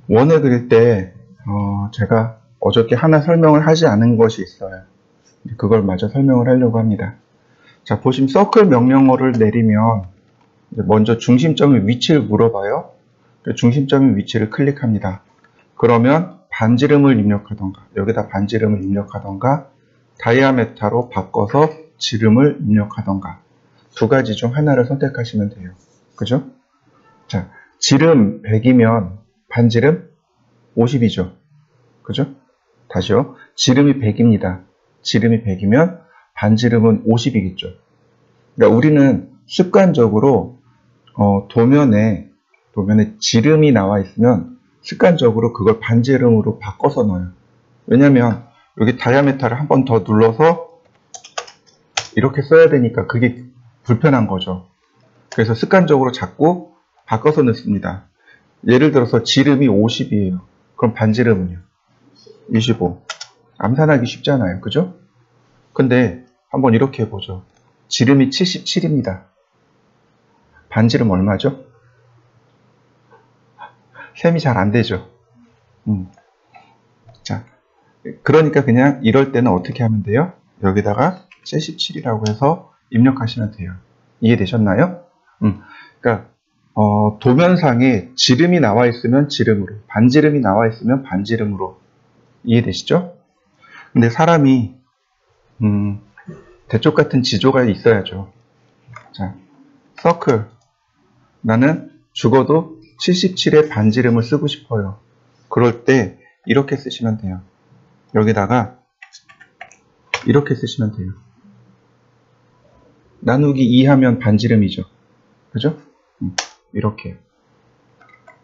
원을 그릴 때 제가 어저께 하나 설명을 하지 않은 것이 있어요. 그걸 마저 설명을 하려고 합니다. 자, 보시면 서클 명령어를 내리면 먼저 중심점의 위치를 물어봐요. 중심점의 위치를 클릭합니다. 그러면 반지름을 입력하던가, 여기다 반지름을 입력하던가, 다이아메타로 바꿔서 지름을 입력하던가, 두 가지 중 하나를 선택하시면 돼요. 그죠? 자, 지름 100이면 반지름 50이죠. 그죠? 다시요. 지름이 100입니다. 지름이 100이면 반지름은 50이겠죠. 그러니까 우리는 습관적으로 도면에 지름이 나와 있으면 습관적으로 그걸 반지름으로 바꿔서 넣어요. 왜냐면 여기 다이아메타를 한 번 더 눌러서 이렇게 써야 되니까 그게 불편한 거죠. 그래서 습관적으로 자꾸 바꿔서 넣습니다. 예를 들어서 지름이 50이에요. 그럼 반지름은요? 25. 암산하기 쉽잖아요. 그죠? 근데 한번 이렇게 해보죠. 지름이 77입니다. 반지름 얼마죠? 셈이 잘 안 되죠. 자, 그러니까 그냥 이럴 때는 어떻게 하면 돼요? 여기다가 77이라고 해서 입력하시면 돼요. 이해되셨나요? 그러니까 도면상에 지름이 나와 있으면 지름으로, 반지름이 나와 있으면 반지름으로. 이해되시죠? 근데 사람이 대쪽 같은 지조가 있어야죠. 자, 서클. 나는 죽어도 77의 반지름을 쓰고 싶어요. 그럴 때 이렇게 쓰시면 돼요. 여기다가 이렇게 쓰시면 돼요. 나누기 2 하면 반지름이죠. 그죠? 이렇게.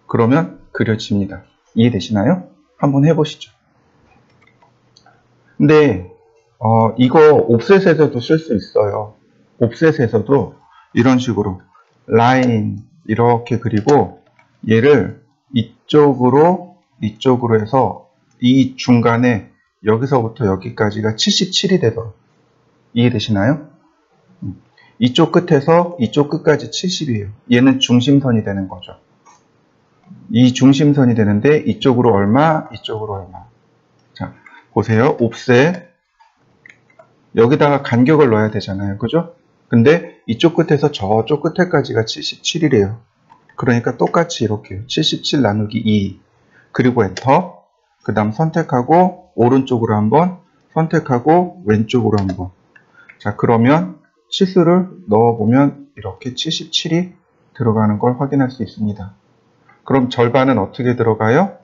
그러면 그려집니다. 이해되시나요? 한번 해보시죠. 근데 이거 옵셋에서도 쓸 수 있어요. 옵셋에서도 이런 식으로 라인 이렇게 그리고 얘를 이쪽으로 해서 이 중간에 여기서부터 여기까지가 77이 되도록. 이해되시나요? 이쪽 끝에서 이쪽 끝까지 70이에요. 얘는 중심선이 되는 거죠. 이 중심선이 되는데 이쪽으로 얼마, 이쪽으로 얼마. 자, 보세요. 옵셋. 여기다가 간격을 넣어야 되잖아요. 그죠? 근데 이쪽 끝에서 저쪽 끝에까지가 77이래요. 그러니까 똑같이 이렇게 77 나누기 2 그리고 엔터. 그 다음 선택하고 오른쪽으로 한번 선택하고 왼쪽으로 한번. 자, 그러면 치수를 넣어보면 이렇게 77이 들어가는 걸 확인할 수 있습니다. 그럼 절반은 어떻게 들어가요?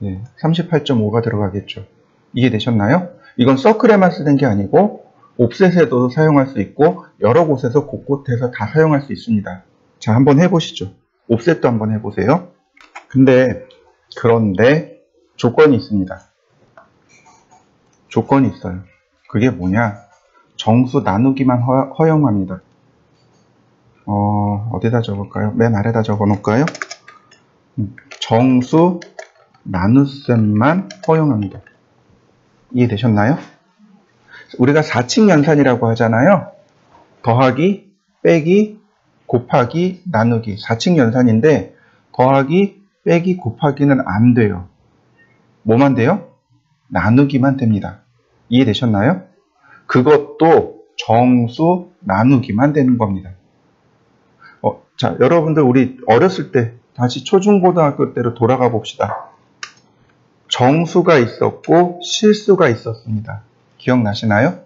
38.5가 들어가겠죠. 이해되셨나요? 이건 서클에만 쓰는 게 아니고 옵셋에도 사용할 수 있고 여러 곳에서 곳곳에서 다 사용할 수 있습니다. 자, 한번 해보시죠. 옵셋도 한번 해보세요. 그런데 조건이 있습니다. 조건이 있어요. 그게 뭐냐? 정수 나누기만 허용합니다. 어디다 적을까요? 맨 아래다 적어 놓을까요? 정수 나눗셈만 허용합니다. 이해되셨나요? 우리가 4칙 연산이라고 하잖아요. 더하기, 빼기, 곱하기, 나누기. 4칙 연산인데 더하기, 빼기, 곱하기는 안 돼요. 뭐만 돼요? 나누기만 됩니다. 이해되셨나요? 그것도 정수 나누기만 되는 겁니다. 자, 여러분들 우리 어렸을 때 다시 초중고등학교 때로 돌아가 봅시다. 정수가 있었고 실수가 있었습니다. 기억나시나요?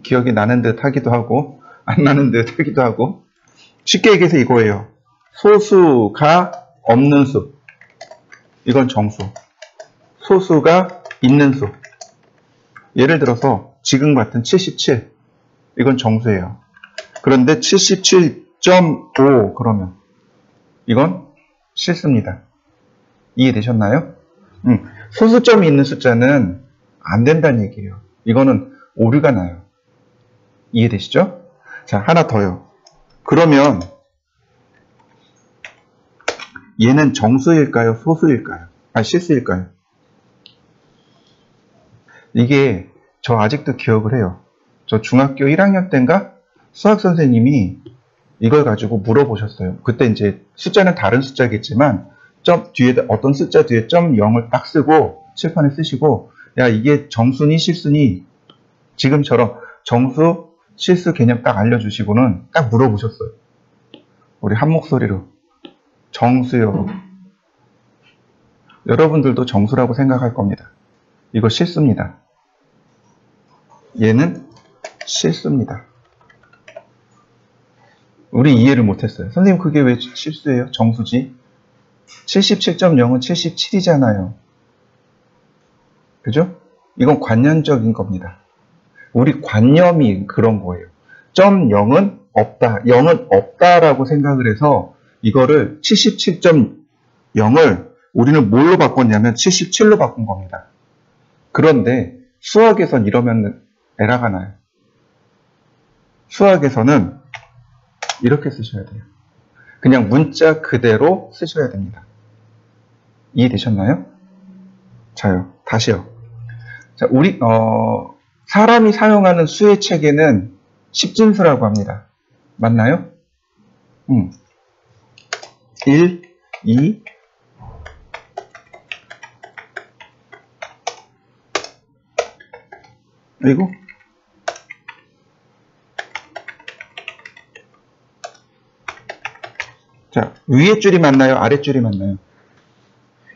기억이 나는 듯 하기도 하고 안 나는 듯 하기도 하고. 쉽게 얘기해서 이거예요. 소수가 없는 수. 이건 정수. 소수가 있는 수. 예를 들어서 지금 같은 77. 이건 정수예요. 그런데 77.5 그러면 이건 실수입니다. 이해되셨나요? 소수점이 있는 숫자는 안 된다는 얘기예요. 이거는 오류가 나요. 이해되시죠? 자, 하나 더요. 그러면 얘는 정수일까요? 소수일까요? 실수일까요? 이게 저 아직도 기억을 해요. 저 중학교 1학년 때인가 수학 선생님이 이걸 가지고 물어보셨어요. 그때 이제 숫자는 다른 숫자겠지만 점 뒤에 어떤 숫자 뒤에 점 0을 딱 쓰고 칠판에 쓰시고 야 이게 정수니 실수니 지금처럼 정수 실수 개념 딱 알려주시고는 딱 물어보셨어요. 우리 한 목소리로 정수요. 여러분들도 정수라고 생각할 겁니다. 이거 실수입니다. 얘는 실수입니다. 우리 이해를 못했어요. 선생님 그게 왜 실수예요? 정수지? 77.0은 77이잖아요. 그죠? 이건 관념적인 겁니다. 우리 관념이 그런 거예요. 점 0은 없다. 0은 없다라고 생각을 해서 이거를 77.0을 우리는 뭘로 바꿨냐면 77로 바꾼 겁니다. 그런데 수학에선 이러면 에러가 나요. 수학에서는 이렇게 쓰셔야 돼요. 그냥 문자 그대로 쓰셔야 됩니다. 이해되셨나요? 자요. 다시요. 자, 우리 사람이 사용하는 수의 체계는 십진수라고 합니다. 맞나요? 1, 2, 그리고 자, 위에 줄이 맞나요? 아래 줄이 맞나요?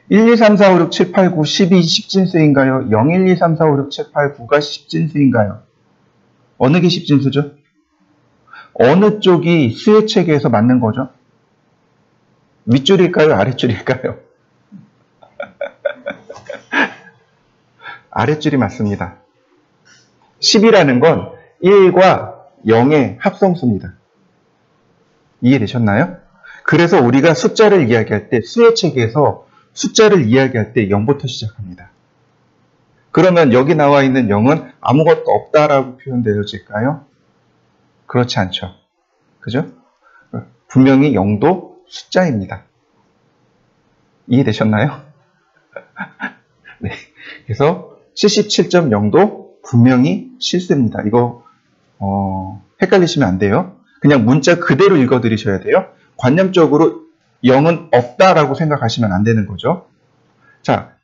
1, 2, 3, 4, 5, 6, 7, 8, 9, 12 십진수인가요? 0, 1, 2, 3, 4, 5, 6, 7, 8, 9가 십진수인가요? 어느 게 십진수죠? 어느 쪽이 수의 체계에서 맞는 거죠? 윗줄일까요? 아랫줄일까요? 아랫줄이 맞습니다. 10이라는 건 1과 0의 합성수입니다. 이해되셨나요? 그래서 우리가 숫자를 이야기할 때 수의 체계에서 숫자를 이야기할 때 0부터 시작합니다. 그러면 여기 나와 있는 0은 아무것도 없다라고 표현되어질까요? 그렇지 않죠. 그죠? 분명히 0도 숫자입니다. 이해되셨나요? 네. 그래서 77.0도 분명히 실수입니다. 이거 헷갈리시면 안 돼요. 그냥 문자 그대로 읽어드리셔야 돼요. 관념적으로 0은 없다라고 생각하시면 안 되는 거죠. 자,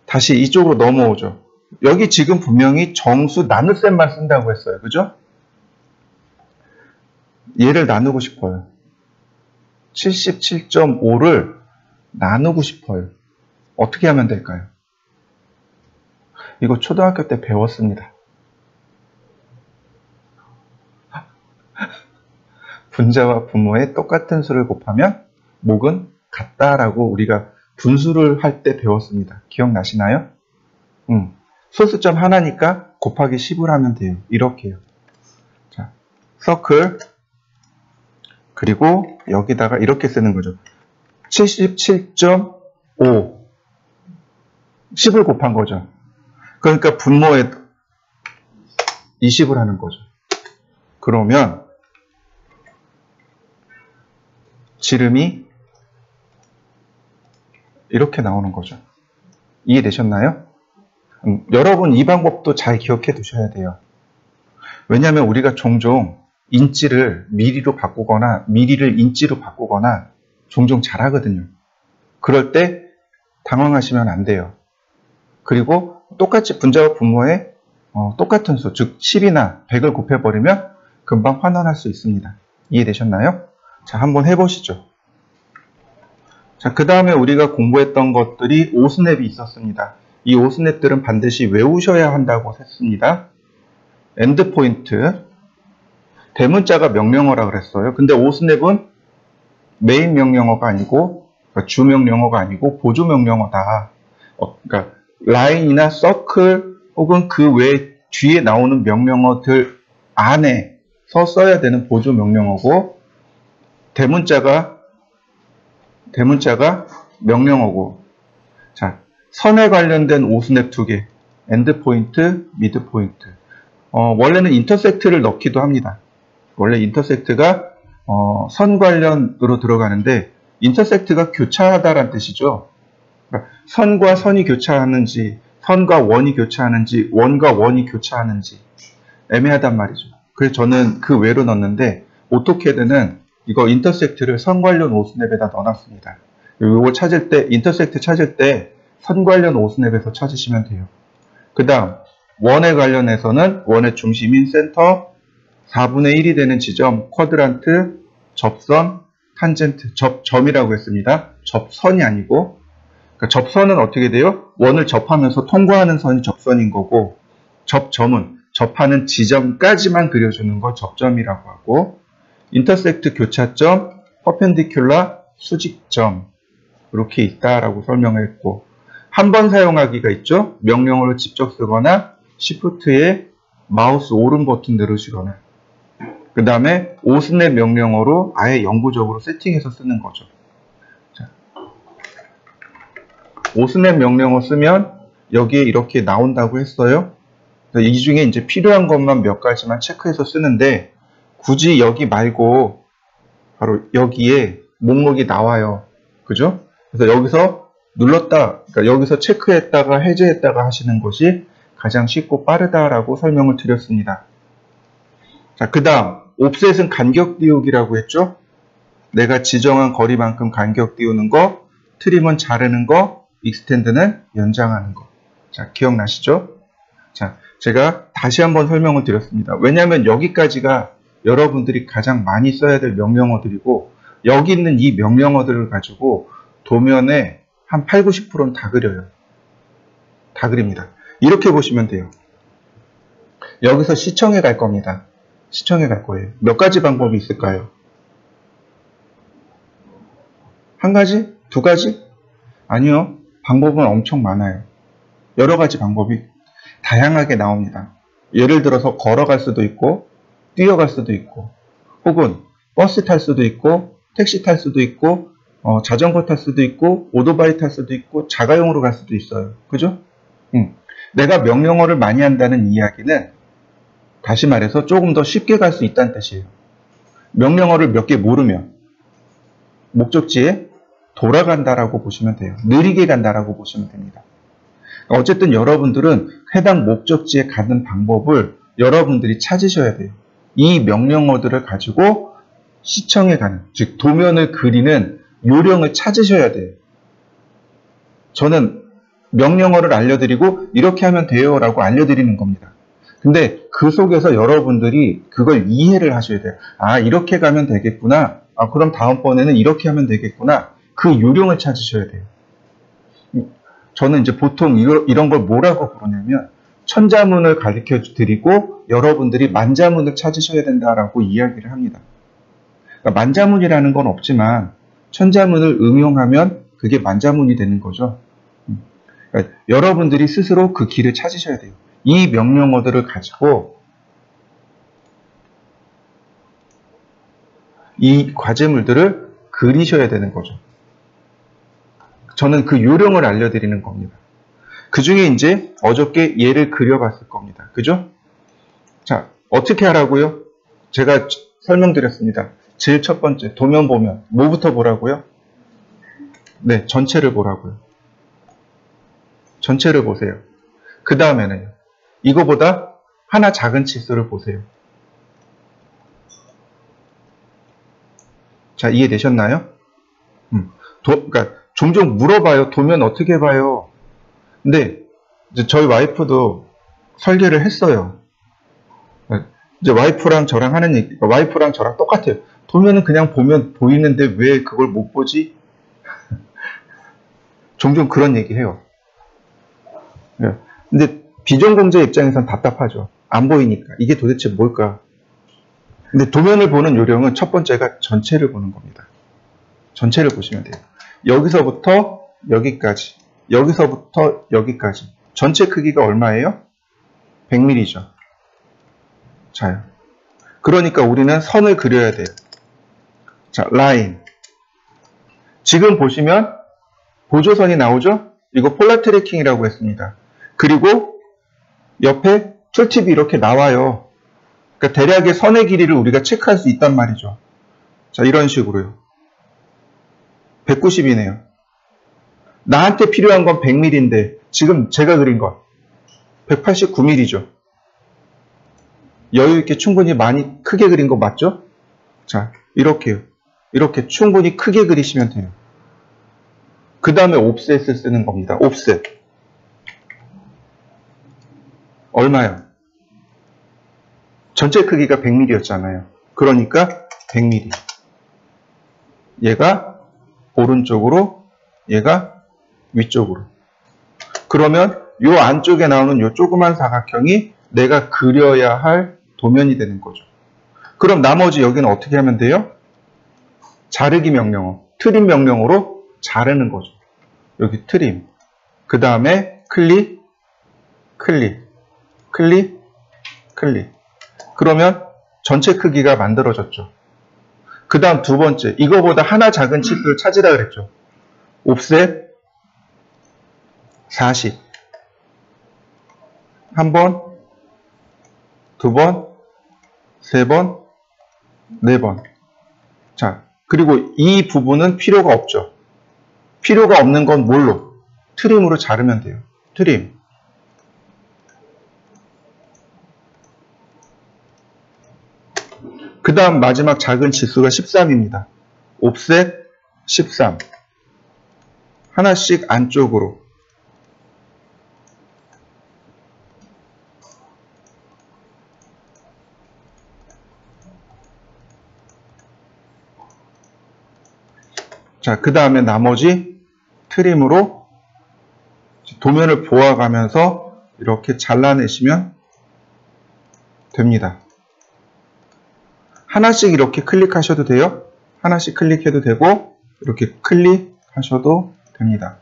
다시 이쪽으로 넘어오죠. 여기 지금 분명히 정수 나눗셈만 쓴다고 했어요. 그죠? 얘를 나누고 싶어요. 77.5를 나누고 싶어요. 어떻게 하면 될까요? 이거 초등학교 때 배웠습니다. 분자와 분모의 똑같은 수를 곱하면 목은 같다라고 우리가 분수를 할 때 배웠습니다. 기억나시나요? 소수점 하나니까 곱하기 10을 하면 돼요. 이렇게요. 자, 서클 그리고 여기다가 이렇게 쓰는 거죠. 77.5 10을 곱한 거죠. 그러니까 분모에 20을 하는 거죠. 그러면 지름이 이렇게 나오는 거죠. 이해되셨나요? 여러분 이 방법도 잘 기억해 두셔야 돼요. 왜냐하면 우리가 종종 인치를 미리로 바꾸거나 미리를 인치로 바꾸거나 종종 잘하거든요. 그럴 때 당황하시면 안 돼요. 그리고 똑같이 분자와 분모에 똑같은 수, 즉 10이나 100을 곱해버리면 금방 환원할 수 있습니다. 이해되셨나요? 자, 한번 해보시죠. 자, 그 다음에 우리가 공부했던 것들이 오스냅이 있었습니다. 이 오스냅들은 반드시 외우셔야 한다고 했습니다. 엔드포인트, 대문자가 명령어라 그랬어요. 근데 오스냅은 메인 명령어가 아니고, 그러니까 주 명령어가 아니고 보조 명령어다. 그러니까 라인이나 서클 혹은 그 외 뒤에 나오는 명령어들 안에서 써야 되는 보조 명령어고, 대문자가 명령어고, 자, 선에 관련된 오스냅 2개, 엔드포인트, 미드포인트. 원래는 인터섹트를 넣기도 합니다. 원래 인터섹트가 선 관련으로 들어가는데, 인터섹트가 교차하다라는 뜻이죠. 그러니까 선과 선이 교차하는지, 선과 원이 교차하는지, 원과 원이 교차하는지 애매하단 말이죠. 그래서 저는 그 외로 넣었는데, 오토캐드는 이거 인터섹트를 선 관련 오스냅에다 넣어놨습니다. 이거 찾을 때, 인터섹트 찾을 때 선 관련 오스냅에서 찾으시면 돼요. 그 다음, 원에 관련해서는 원의 중심인 센터, 4분의 1이 되는 지점, 쿼드란트, 접선, 탄젠트, 접점이라고 했습니다. 접선이 아니고, 그러니까 접선은 어떻게 돼요? 원을 접하면서 통과하는 선이 접선인 거고, 접점은 접하는 지점까지만 그려주는 걸 접점이라고 하고, 인터섹트 교차점, 퍼펜디큘라 수직점 이렇게 있다라고 설명을 했고, 한 번 사용하기가 있죠. 명령어를 직접 쓰거나 Shift에 마우스 오른 버튼 누르시거나, 그 다음에 오스냅 명령어로 아예 영구적으로 세팅해서 쓰는 거죠. 자, 오스냅 명령어 쓰면 여기에 이렇게 나온다고 했어요. 이 중에 이제 필요한 것만 몇 가지만 체크해서 쓰는데, 굳이 여기 말고 바로 여기에 목록이 나와요. 그죠? 그래서 여기서 눌렀다, 그러니까 여기서 체크했다가 해제했다가 하시는 것이 가장 쉽고 빠르다라고 설명을 드렸습니다. 자, 그 다음 옵셋은 간격 띄우기라고 했죠? 내가 지정한 거리만큼 간격 띄우는 거, 트림은 자르는 거, 익스텐드는 연장하는 거. 자, 기억나시죠? 자, 제가 다시 한번 설명을 드렸습니다. 왜냐하면 여기까지가 여러분들이 가장 많이 써야 될 명령어들이고, 여기 있는 이 명령어들을 가지고 도면에 한 8, 90%는 다 그려요. 다 그립니다. 이렇게 보시면 돼요. 여기서 시청에 갈 겁니다. 시청에 갈 거예요. 몇 가지 방법이 있을까요? 한 가지? 두 가지? 아니요. 방법은 엄청 많아요. 여러 가지 방법이 다양하게 나옵니다. 예를 들어서 걸어갈 수도 있고, 뛰어갈 수도 있고, 혹은 버스 탈 수도 있고, 택시 탈 수도 있고, 자전거 탈 수도 있고, 오토바이 탈 수도 있고, 자가용으로 갈 수도 있어요. 그죠? 내가 명령어를 많이 한다는 이야기는 다시 말해서 조금 더 쉽게 갈 수 있다는 뜻이에요. 명령어를 몇 개 모르면 목적지에 돌아간다라고 보시면 돼요. 느리게 간다라고 보시면 됩니다. 어쨌든 여러분들은 해당 목적지에 가는 방법을 여러분들이 찾으셔야 돼요. 이 명령어들을 가지고 시청에 가는, 즉 도면을 그리는 요령을 찾으셔야 돼요. 저는 명령어를 알려드리고 이렇게 하면 돼요 라고 알려드리는 겁니다. 근데 그 속에서 여러분들이 그걸 이해를 하셔야 돼요. 아, 이렇게 가면 되겠구나. 아, 그럼 다음번에는 이렇게 하면 되겠구나. 그 요령을 찾으셔야 돼요. 저는 이제 보통 이런 걸 뭐라고 부르냐면 천자문을 가르쳐 드리고 여러분들이 만자문을 찾으셔야 된다라고 이야기를 합니다. 그러니까 만자문이라는 건 없지만 천자문을 응용하면 그게 만자문이 되는 거죠. 그러니까 여러분들이 스스로 그 길을 찾으셔야 돼요. 이 명령어들을 가지고 이 과제물들을 그리셔야 되는 거죠. 저는 그 요령을 알려드리는 겁니다. 그 중에 이제 어저께 얘를 그려봤을 겁니다. 그죠? 자, 어떻게 하라고요? 제가 설명드렸습니다. 제일 첫 번째, 도면 보면 뭐부터 보라고요? 네, 전체를 보라고요. 전체를 보세요. 그 다음에는요. 이거보다 하나 작은 치수를 보세요. 자, 이해되셨나요? 그러니까 종종 물어봐요. 도면 어떻게 봐요? 근데 이제 저희 와이프도 설계를 했어요. 이제 와이프랑 저랑 하는 얘기, 와이프랑 저랑 똑같아요. 도면은 그냥 보면 보이는데 왜 그걸 못 보지? 종종 그런 얘기 해요. 근데 비전공자 입장에선 답답하죠. 안 보이니까. 이게 도대체 뭘까? 근데 도면을 보는 요령은 첫 번째가 전체를 보는 겁니다. 전체를 보시면 돼요. 여기서부터 여기까지, 여기서부터 여기까지. 전체 크기가 얼마예요? 100mm죠. 자요. 그러니까 우리는 선을 그려야 돼요. 자, 라인. 지금 보시면 보조선이 나오죠? 이거 폴라 트래킹이라고 했습니다. 그리고 옆에 툴팁이 이렇게 나와요. 그러니까 대략의 선의 길이를 우리가 체크할 수 있단 말이죠. 자, 이런 식으로요. 190이네요. 나한테 필요한 건 100mm인데 지금 제가 그린 건 189mm죠. 여유 있게 충분히 많이 크게 그린 거 맞죠? 자, 이렇게 충분히 크게 그리시면 돼요. 그 다음에 옵셋을 쓰는 겁니다. 옵셋. 얼마요? 전체 크기가 100mm였잖아요. 그러니까 100mm. 얘가 오른쪽으로, 얘가 위쪽으로. 그러면 요 안쪽에 나오는 요 조그만 사각형이 내가 그려야 할 도면이 되는 거죠. 그럼 나머지 여기는 어떻게 하면 돼요? 자르기 명령어, 트림 명령어로 자르는 거죠. 여기 트림. 그 다음에 클릭, 클릭, 클릭, 클릭. 그러면 전체 크기가 만들어졌죠. 그 다음 두 번째, 이거보다 하나 작은 치수를 찾으라 그랬죠. 옵셋 40. 한 번, 두 번, 세 번, 네 번. 자, 그리고 이 부분은 필요가 없죠. 필요가 없는 건 뭘로? 트림으로 자르면 돼요. 트림. 그 다음 마지막 작은 지수가 13입니다. 옵셋 13. 하나씩 안쪽으로. 자, 그 다음에 나머지 트림으로 도면을 보아가면서 이렇게 잘라내시면 됩니다. 하나씩 이렇게 클릭하셔도 돼요. 하나씩 클릭해도 되고 이렇게 클릭하셔도 됩니다.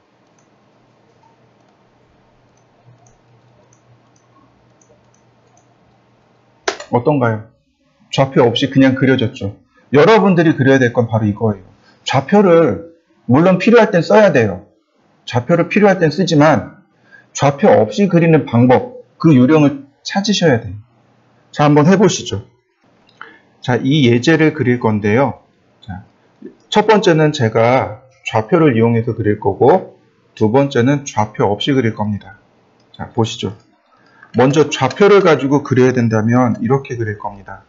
어떤가요? 좌표 없이 그냥 그려졌죠. 여러분들이 그려야 될 건 바로 이거예요. 좌표를 물론 필요할 땐 써야 돼요. 좌표를 필요할 땐 쓰지만 좌표 없이 그리는 방법, 그 요령을 찾으셔야 돼요. 자, 한번 해보시죠. 자, 이 예제를 그릴 건데요. 자, 첫 번째는 제가 좌표를 이용해서 그릴 거고 두 번째는 좌표 없이 그릴 겁니다. 자, 보시죠. 먼저 좌표를 가지고 그려야 된다면 이렇게 그릴 겁니다.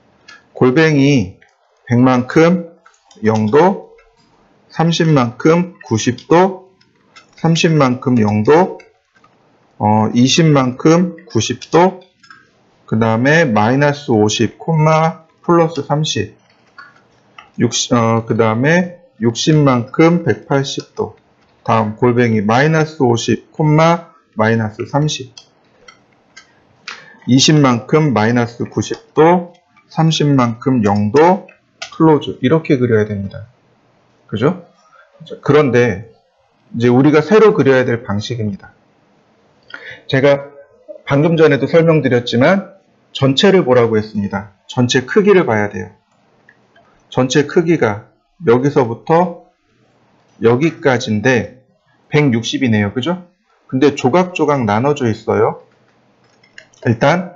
골뱅이 100만큼 0도, 30만큼 90도, 30만큼 0도, 20만큼 90도, 그 다음에 마이너스 50, 플러스 30, 그 다음에 60만큼 180도, 다음 골뱅이 마이너스 50, 마이너스 30, 20만큼 마이너스 90도, 30만큼 0도, 클로즈. 이렇게 그려야 됩니다. 그죠? 그런데 이제 우리가 새로 그려야 될 방식입니다. 제가 방금 전에도 설명드렸지만 전체를 보라고 했습니다. 전체 크기를 봐야 돼요. 전체 크기가 여기서부터 여기까지인데 160이네요. 그죠? 근데 조각조각 나눠져 있어요. 일단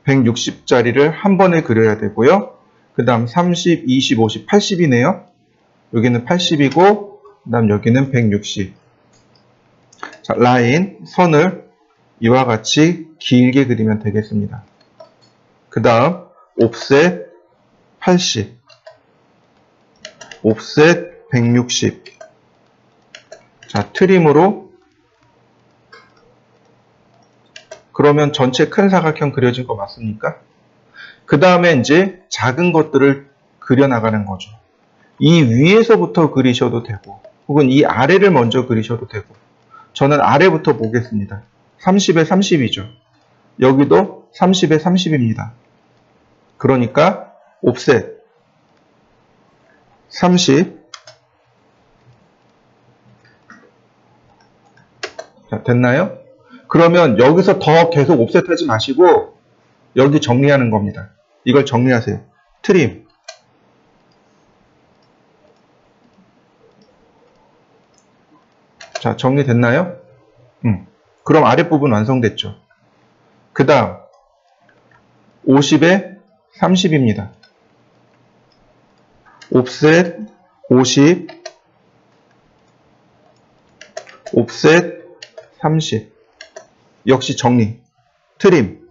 160짜리를 한 번에 그려야 되고요. 그 다음 30, 20, 50, 80이네요. 여기는 80이고 그 다음 여기는 160. 자, 라인, 선을 이와 같이 길게 그리면 되겠습니다. 그 다음 옵셋 80, 옵셋 160. 자, 트림으로. 그러면 전체 큰 사각형 그려진 거 맞습니까? 그 다음에 이제 작은 것들을 그려나가는 거죠. 이 위에서부터 그리셔도 되고 혹은 이 아래를 먼저 그리셔도 되고 저는 아래부터 보겠습니다. 30에 30이죠. 여기도 30에 30입니다. 그러니까 옵셋 30. 자, 됐나요? 그러면 여기서 더 계속 옵셋 하지 마시고 여기 정리하는 겁니다. 이걸 정리하세요. 트림. 자, 정리됐나요? 그럼 아랫부분 완성됐죠. 그 다음 50에 30입니다. 옵셋 50, 옵셋 30. 역시 정리. 트림.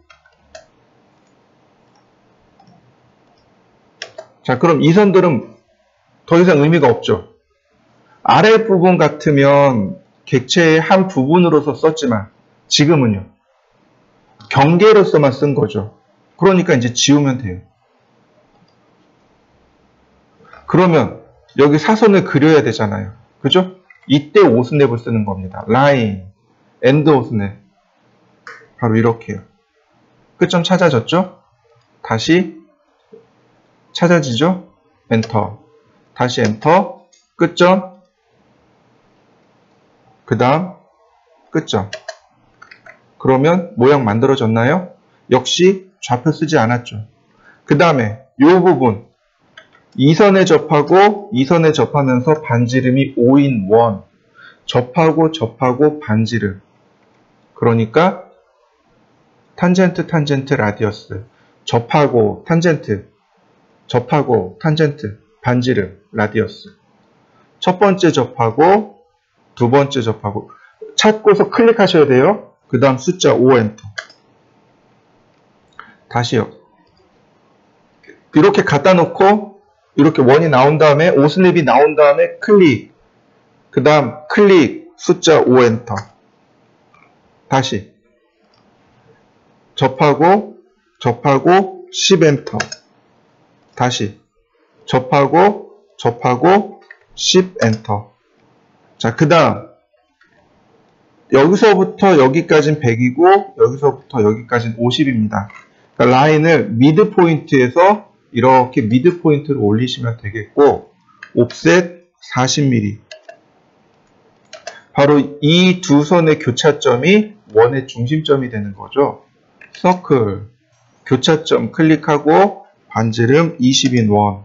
자, 그럼 이 선들은 더 이상 의미가 없죠. 아랫부분 같으면 객체의 한 부분으로서 썼지만 지금은요. 경계로서만 쓴 거죠. 그러니까 이제 지우면 돼요. 그러면 여기 사선을 그려야 되잖아요. 그죠? 이때 오스냅을 쓰는 겁니다. 라인, 엔드 오스냅. 바로 이렇게요. 끝점 찾아졌죠? 다시 찾아지죠? 엔터. 다시 엔터. 끝점. 그 다음 끝점. 그러면 모양 만들어졌나요? 역시 좌표 쓰지 않았죠. 그 다음에 이 부분 이선에 접하고 이선에 접하면서 반지름이 5인 1 접하고 접하고 반지름. 그러니까 탄젠트 탄젠트 라디어스 접하고 탄젠트 접하고 탄젠트 반지름 라디어스. 첫 번째 접하고 두 번째 접하고 찾고서 클릭하셔야 돼요. 그 다음 숫자 5 엔터. 다시요. 이렇게 갖다 놓고 이렇게 원이 나온 다음에 오스냅이 나온 다음에 클릭. 그 다음 클릭 숫자 5 엔터. 다시 접하고 접하고 10 엔터. 다시 접하고 접하고 10 엔터. 자, 그 다음 여기서부터 여기까지는 100이고 여기서부터 여기까지는 50입니다. 그러니까 라인을 미드 포인트에서 이렇게 미드 포인트로 올리시면 되겠고 옵셋 40mm. 바로 이 두 선의 교차점이 원의 중심점이 되는 거죠. 서클 교차점 클릭하고 반지름 20인 원.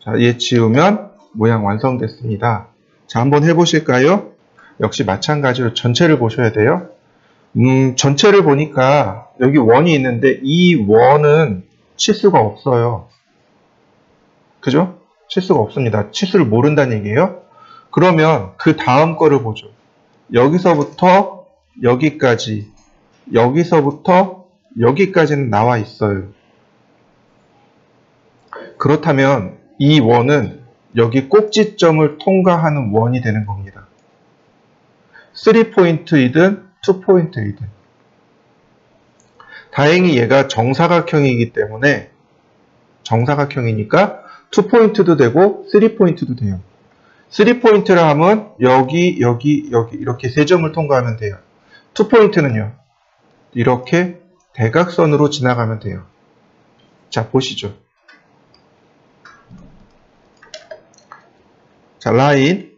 자, 얘 지우면 모양 완성됐습니다. 자, 한번 해보실까요? 역시 마찬가지로 전체를 보셔야 돼요. 전체를 보니까 여기 원이 있는데 이 원은 치수가 없어요. 그죠? 치수가 없습니다. 치수를 모른다는 얘기예요. 그러면 그 다음 거를 보죠. 여기서부터 여기까지, 여기서부터 여기까지는 나와 있어요. 그렇다면 이 원은 여기 꼭지점을 통과하는 원이 되는 겁니다. 3포인트이든 2포인트이든. 다행히 얘가 정사각형이기 때문에 정사각형이니까 2포인트도 되고 3포인트도 돼요. 3포인트라 하면 여기, 여기, 여기 이렇게 세 점을 통과하면 돼요. 2포인트는요. 이렇게 대각선으로 지나가면 돼요. 자, 보시죠. 자, 라인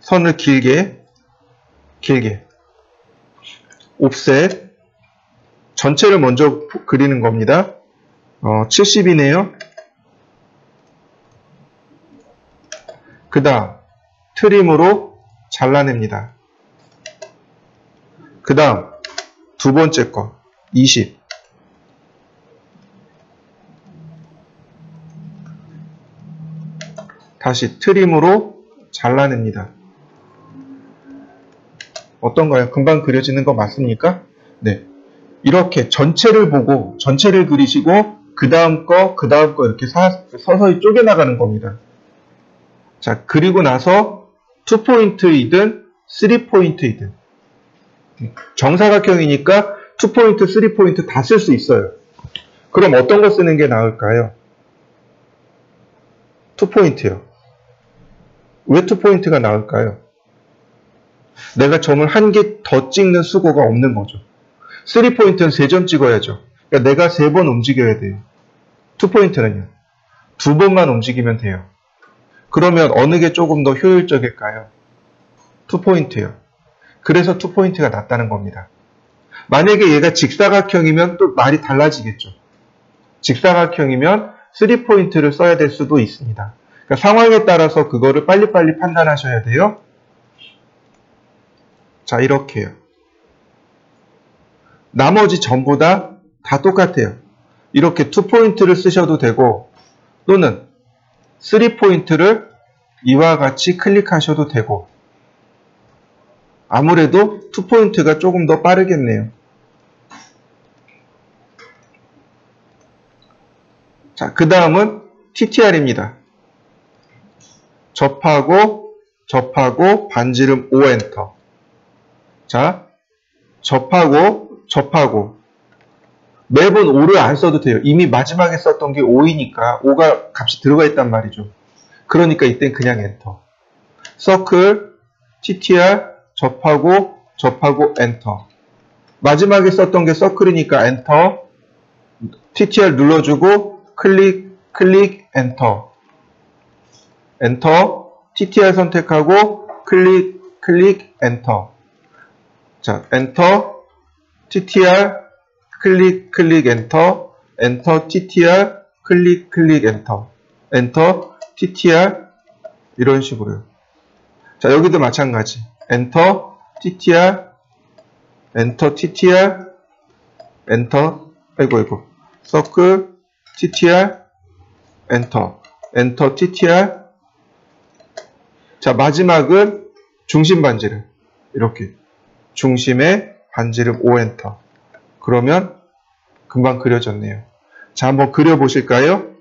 선을 길게 옵셋 전체를 먼저 그리는 겁니다. 70이네요. 그 다음 트림으로 잘라냅니다. 그 다음 두 번째 거 20. 다시 트림으로 잘라냅니다. 어떤가요? 금방 그려지는 거 맞습니까? 네. 이렇게 전체를 보고 전체를 그리시고 그 다음 거 이렇게 서서히 쪼개나가는 겁니다. 자, 그리고 나서 2포인트이든 3포인트이든 정사각형이니까 2포인트, 3포인트 다 쓸 수 있어요. 그럼 어떤 거 쓰는 게 나을까요? 2포인트요. 왜 2포인트가 나을까요? 내가 점을 한 개 더 찍는 수고가 없는 거죠. 3포인트는 3점 찍어야죠. 그러니까 내가 3번 움직여야 돼요. 2포인트는요. 2번만 움직이면 돼요. 그러면 어느 게 조금 더 효율적일까요? 2포인트요. 그래서 2포인트가 낫다는 겁니다. 만약에 얘가 직사각형이면 또 말이 달라지겠죠. 직사각형이면 3포인트를 써야 될 수도 있습니다. 그러니까 상황에 따라서 그거를 빨리빨리 판단하셔야 돼요. 자, 이렇게요. 나머지 전부 다 똑같아요. 이렇게 2포인트를 쓰셔도 되고 또는 3포인트를 이와 같이 클릭하셔도 되고 아무래도 2포인트가 조금 더 빠르겠네요. 자, 그 다음은 TTR입니다. 접하고 반지름 O 엔터. 자, 접하고 매번 O를 안 써도 돼요. 이미 마지막에 썼던 게 O이니까 O가 값이 들어가 있단 말이죠. 그러니까 이땐 그냥 엔터. 서클 TTR 접하고 엔터. 마지막에 썼던 게 서클이니까 엔터. TTR 눌러주고 클릭 엔터. TTR 선택하고 클릭 엔터. 자, 엔터 TTR 클릭 엔터 TTR 클릭 엔터 TTR 이런 식으로요. 자, 여기도 마찬가지. 엔터 TTR 아이고 서클 TTR 엔터 TTR. 자, 마지막은 중심 반지름. 이렇게 중심에 반지름 O 엔터. 그러면 금방 그려졌네요. 자, 한번 그려보실까요?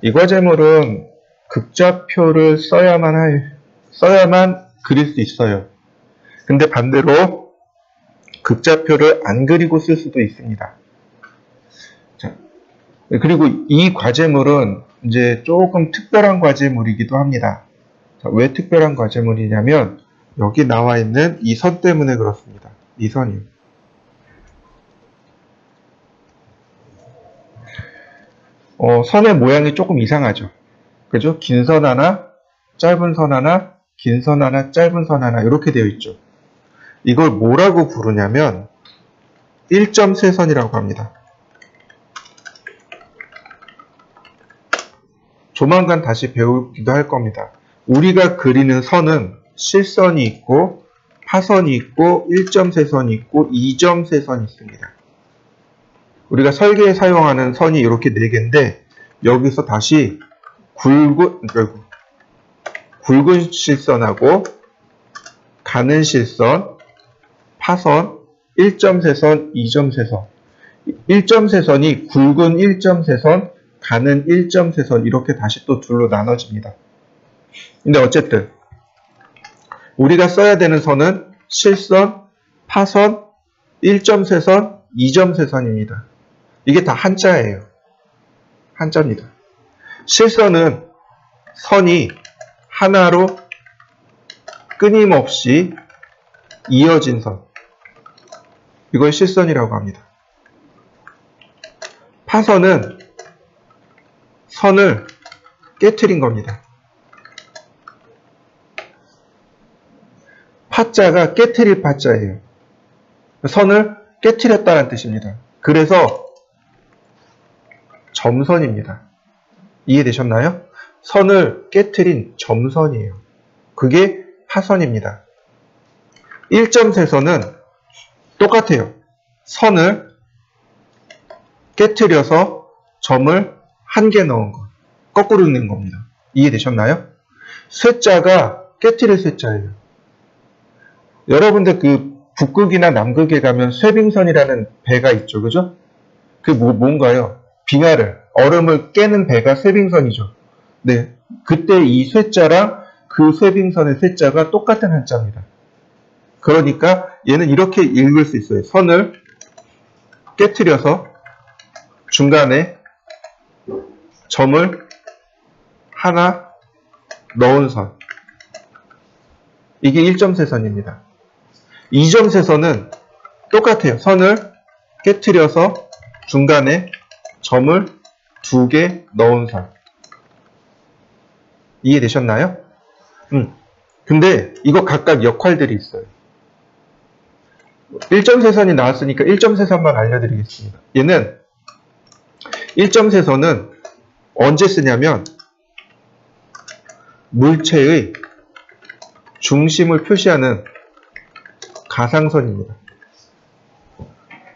이 과제물은 극좌표를 써야만 그릴 수 있어요. 근데 반대로 극좌표를 안 그리고 쓸 수도 있습니다. 자, 그리고 이 과제물은 이제 조금 특별한 과제물이기도 합니다. 자, 왜 특별한 과제물이냐면 여기 나와 있는 이 선 때문에 그렇습니다. 이 선이요. 선의 모양이 조금 이상하죠. 그죠? 긴 선 하나, 짧은 선 하나, 긴 선 하나, 짧은 선 하나 이렇게 되어 있죠. 이걸 뭐라고 부르냐면 1.3선이라고 합니다. 조만간 다시 배우기도 할 겁니다. 우리가 그리는 선은 실선이 있고 파선이 있고 1.3선이 있고 2.3선이 있습니다. 우리가 설계에 사용하는 선이 이렇게 4개인데 여기서 다시 굵은 실선하고 가는 실선, 파선, 1.3선, 2.3선 1.3선이 굵은 1.3선, 가는 1.3선 이렇게 다시 또 둘로 나눠집니다. 근데 어쨌든 우리가 써야 되는 선은 실선, 파선, 1.3선, 2.3선입니다. 이게 다 한자예요. 한자입니다. 실선은 선이 하나로 끊임없이 이어진 선. 이걸 실선이라고 합니다. 파선은 선을 깨트린 겁니다. 파자가 깨트릴 파자예요. 선을 깨트렸다는 뜻입니다. 그래서 점선입니다. 이해되셨나요? 선을 깨트린 점선이에요. 그게 파선입니다. 1.3선은 똑같아요. 선을 깨트려서 점을 한 개 넣은 것. 거꾸로 읽는 겁니다. 이해되셨나요? 쇠자가 깨트릴 쇠자예요. 여러분들 그 북극이나 남극에 가면 쇠빙선이라는 배가 있죠. 그죠? 그게 뭔가요? 빙하를, 얼음을 깨는 배가 쇠빙선이죠. 네. 그때 이 쇠자랑 그 쇠빙선의 쇠자가 똑같은 한자입니다. 그러니까 얘는 이렇게 읽을 수 있어요. 선을 깨트려서 중간에 점을 하나 넣은 선. 이게 1.3선입니다. 2.3선은 똑같아요. 선을 깨트려서 중간에 점을 2개 넣은 선. 이해되셨나요? 근데 이거 각각 역할들이 있어요. 1.3선이 나왔으니까 1.3선만 알려드리겠습니다. 얘는 1.3선은 언제 쓰냐면 물체의 중심을 표시하는 가상선입니다.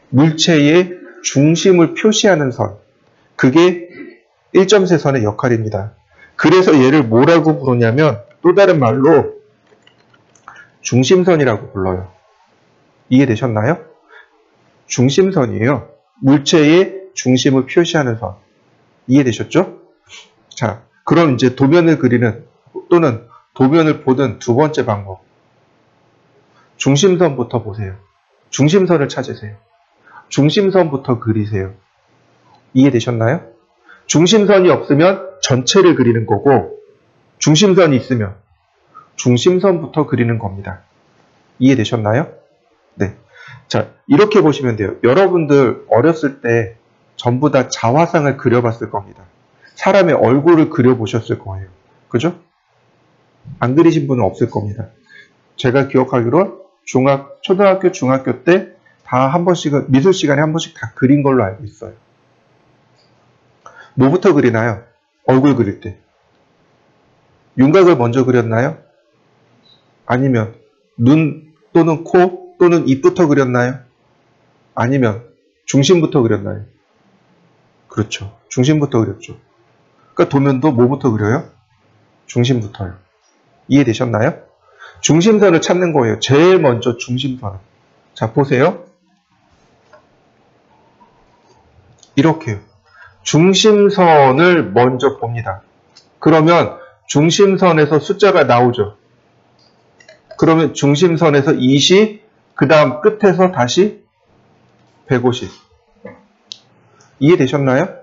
물체의 중심을 표시하는 선. 그게 1.3선의 역할입니다. 그래서 얘를 뭐라고 부르냐면 또 다른 말로 중심선이라고 불러요. 이해되셨나요? 중심선이에요. 물체의 중심을 표시하는 선. 이해되셨죠? 자, 그럼 이제 도면을 그리는 또는 도면을 보는 두 번째 방법. 중심선부터 보세요. 중심선을 찾으세요. 중심선부터 그리세요. 이해되셨나요? 중심선이 없으면 전체를 그리는 거고, 중심선이 있으면 중심선부터 그리는 겁니다. 이해되셨나요? 네. 자, 이렇게 보시면 돼요. 여러분들 어렸을 때 전부 다 자화상을 그려봤을 겁니다. 사람의 얼굴을 그려보셨을 거예요. 그죠? 안 그리신 분은 없을 겁니다. 제가 기억하기로 초등학교, 중학교 때 다 한 번씩은, 미술 시간에 한 번씩 다 그린 걸로 알고 있어요. 뭐부터 그리나요? 얼굴 그릴 때. 윤곽을 먼저 그렸나요? 아니면 눈 또는 코 또는 입부터 그렸나요? 아니면 중심부터 그렸나요? 그렇죠. 중심부터 그렸죠. 그러니까 도면도 뭐부터 그려요? 중심부터요. 이해되셨나요? 중심선을 찾는 거예요. 제일 먼저 중심선을. 자, 보세요. 이렇게요. 중심선을 먼저 봅니다. 그러면 중심선에서 숫자가 나오죠. 그러면 중심선에서 20, 그 다음 끝에서 다시 150. 이해되셨나요?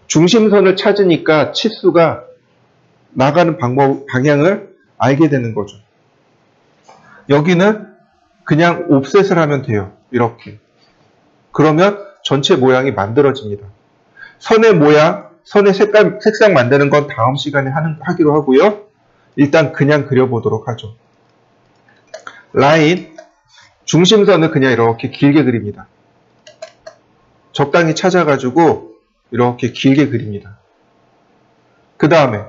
중심선을 찾으니까 치수가 나가는 방향을 알게 되는 거죠. 여기는 그냥 옵셋을 하면 돼요. 이렇게. 그러면 전체 모양이 만들어집니다. 선의 모양, 선의 색상 만드는 건 다음 시간에 하기로 하고요. 일단 그냥 그려보도록 하죠. 라인, 중심선을 그냥 이렇게 길게 그립니다. 적당히 찾아가지고 이렇게 길게 그립니다. 그 다음에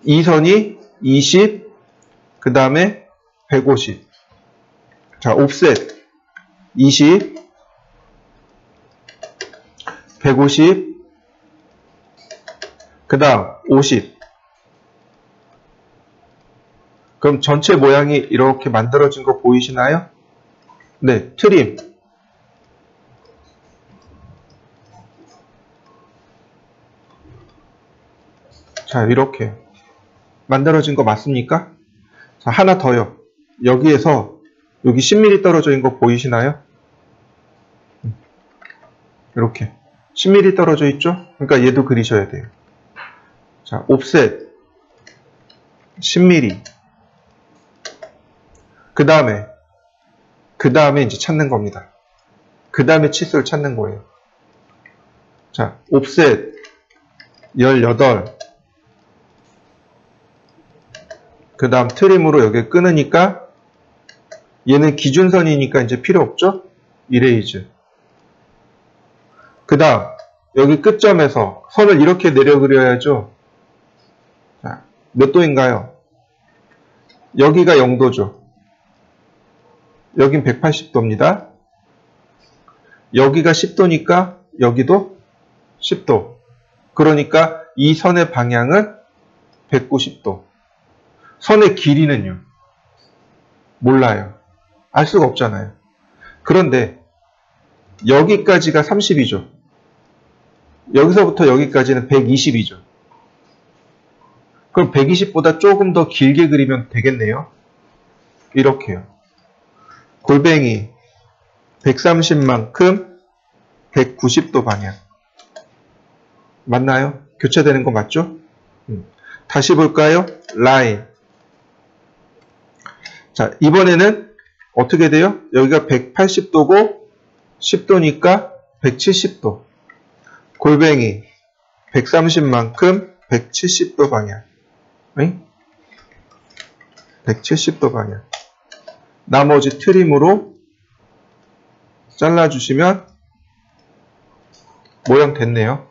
이 선이 20, 그 다음에 150. 자, 옵셋 20, 150, 그 다음 50. 그럼 전체 모양이 이렇게 만들어진 거 보이시나요? 네, 트림. 자, 이렇게 만들어진 거 맞습니까? 자, 하나 더요. 여기에서 여기 10mm 떨어져 있는 거 보이시나요? 이렇게 10mm 떨어져 있죠? 그러니까 얘도 그리셔야 돼요. 자, 옵셋 10mm. 그 다음에 이제 찾는 겁니다. 그 다음에 치수를 찾는 거예요. 자, 옵셋 18. 그 다음 트림으로 여기 끊으니까 얘는 기준선이니까 이제 필요 없죠? 이레이즈. 그 다음 여기 끝점에서 선을 이렇게 내려 그려야죠. 자, 몇 도인가요? 여기가 0도죠. 여긴 180도입니다. 여기가 10도니까 여기도 10도. 그러니까 이 선의 방향은 190도. 선의 길이는요? 몰라요. 알 수가 없잖아요. 그런데 여기까지가 30이죠. 여기서부터 여기까지는 120이죠. 그럼 120보다 조금 더 길게 그리면 되겠네요. 이렇게요. 골뱅이 130만큼 190도 방향. 맞나요? 교차되는 거 맞죠? 다시 볼까요? 라인. 자, 이번에는 어떻게 돼요? 여기가 180도고 10도니까 170도. 골뱅이 130만큼 170도 방향. 170도 방향. 나머지 트림으로 잘라주시면 모양 됐네요.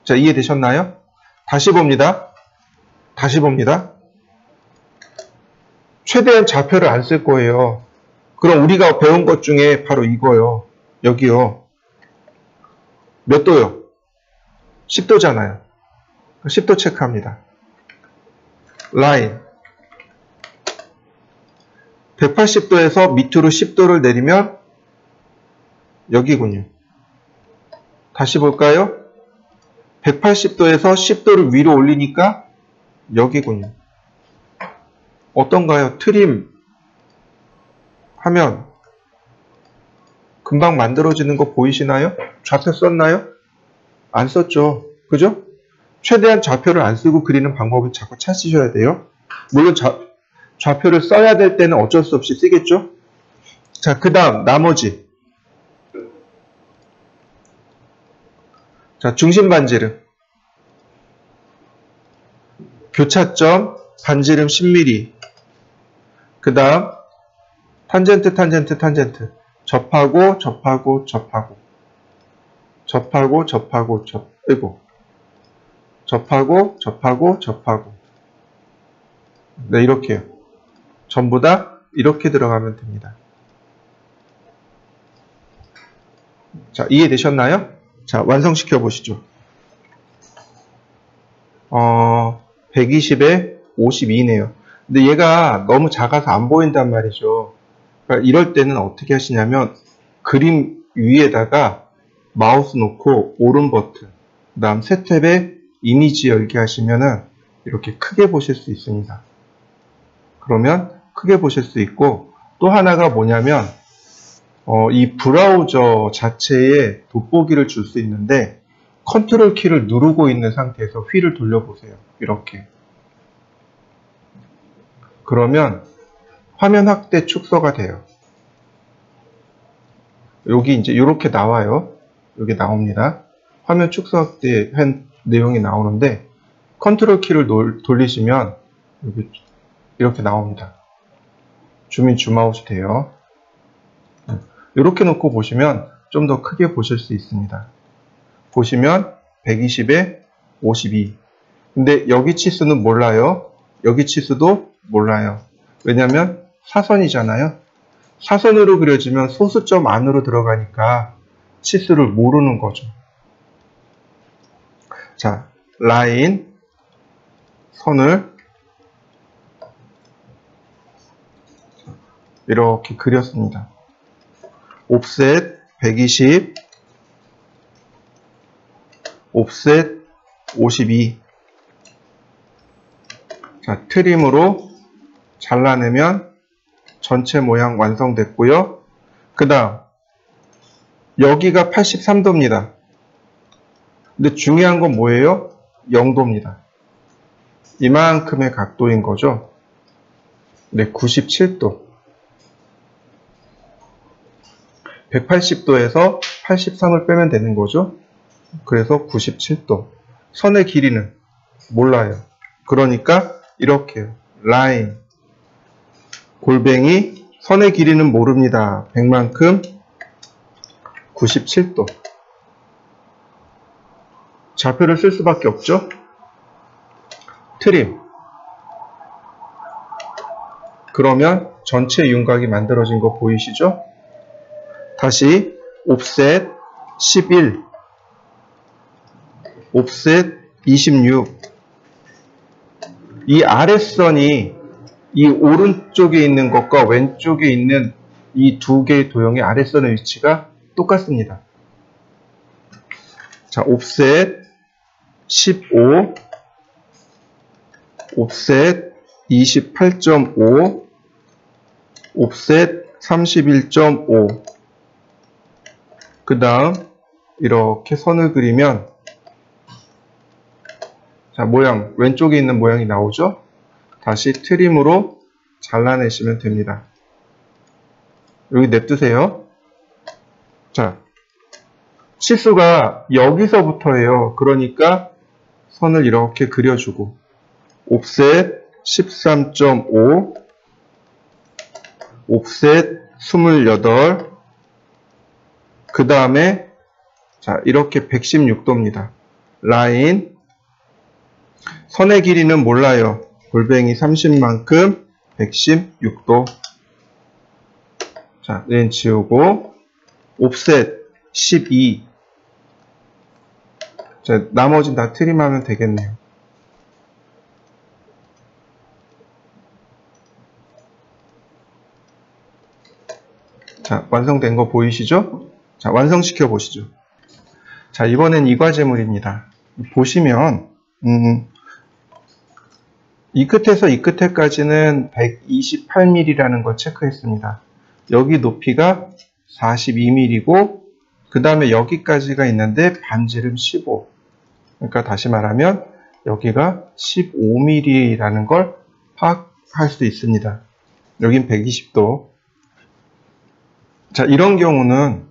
자, 이해되셨나요? 다시 봅니다. 최대한 좌표를 안 쓸 거예요. 그럼 우리가 배운 것 중에 바로 이거요. 여기요. 몇 도요? 10도잖아요. 10도 체크합니다. 라인. 180도에서 밑으로 10도를 내리면 여기군요. 다시 볼까요? 180도에서 10도를 위로 올리니까 여기군요. 어떤가요? 트림 하면 금방 만들어지는 거 보이시나요? 좌표 썼나요? 안 썼죠. 그죠? 최대한 좌표를 안 쓰고 그리는 방법을 자꾸 찾으셔야 돼요. 물론 좌표를 써야 될 때는 어쩔 수 없이 쓰겠죠? 자, 그 다음 나머지. 자, 중심 반지름. 교차점 반지름 10mm. 그 다음 탄젠트 접하고 네, 이렇게요. 전부 다 이렇게 들어가면 됩니다. 자, 이해되셨나요? 자, 완성시켜 보시죠. 120에 52네요. 근데 얘가 너무 작아서 안 보인단 말이죠. 그러니까 이럴 때는 어떻게 하시냐면 그림 위에다가 마우스 놓고 오른 버튼, 그 다음 새 탭에 이미지 열기 하시면은 이렇게 크게 보실 수 있습니다. 그러면 크게 보실 수 있고, 또 하나가 뭐냐면 이 브라우저 자체에 돋보기를 줄 수 있는데 컨트롤 키를 누르고 있는 상태에서 휠을 돌려보세요. 이렇게. 그러면 화면 확대 축소가 돼요. 여기 이제 이렇게 나와요. 여기 나옵니다. 화면 축소 확대한 내용이 나오는데 컨트롤 키를 돌리시면 여기 이렇게 나옵니다. 줌인 줌아웃이 돼요. 이렇게 놓고 보시면 좀 더 크게 보실 수 있습니다. 보시면 120에 52. 근데 여기 치수는 몰라요. 여기 치수도 몰라요. 왜냐면 사선이잖아요. 사선으로 그려지면 소수점 안으로 들어가니까 치수를 모르는 거죠. 자, 라인, 선을 이렇게 그렸습니다. 옵셋 120, 옵셋 52. 자, 트림으로 잘라내면 전체 모양 완성됐고요. 그 다음 여기가 83도입니다. 근데 중요한 건 뭐예요? 0도입니다. 이만큼의 각도인 거죠. 네, 97도. 180도에서 83을 빼면 되는 거죠. 그래서 97도. 선의 길이는 몰라요. 그러니까 이렇게요. 라인, 골뱅이, 선의 길이는 모릅니다. 100만큼 97도. 좌표를 쓸 수밖에 없죠. 트림. 그러면 전체 윤곽이 만들어진 거 보이시죠? 다시 옵셋 11, 옵셋 26. 이 아랫선이 이 오른쪽에 있는 것과 왼쪽에 있는 이 두 개의 도형의 아랫선의 위치가 똑같습니다. 자, 옵셋 15, 옵셋 28.5, 옵셋 31.5. 그 다음 이렇게 선을 그리면 자, 모양, 왼쪽에 있는 모양이 나오죠? 다시 트림으로 잘라내시면 됩니다. 여기 냅두세요. 자, 치수가 여기서부터예요. 그러니까 선을 이렇게 그려주고 옵셋 13.5, 옵셋 28. 그 다음에 자, 이렇게 116도입니다. 라인, 선의 길이는 몰라요. 골뱅이 30만큼 116도. 자, 얘는 지우고 옵셋 12. 자, 나머지는 다 트림하면 되겠네요. 자, 완성된 거 보이시죠? 자, 완성시켜 보시죠. 자, 이번엔 이과제물입니다. 보시면 이 끝에서 이 끝에까지는 128mm라는 걸 체크했습니다. 여기 높이가 42mm고 그 다음에 여기까지가 있는데 반지름 15. 그러니까 다시 말하면 여기가 15mm라는 걸 파악할 수 있습니다. 여긴 120도. 자, 이런 경우는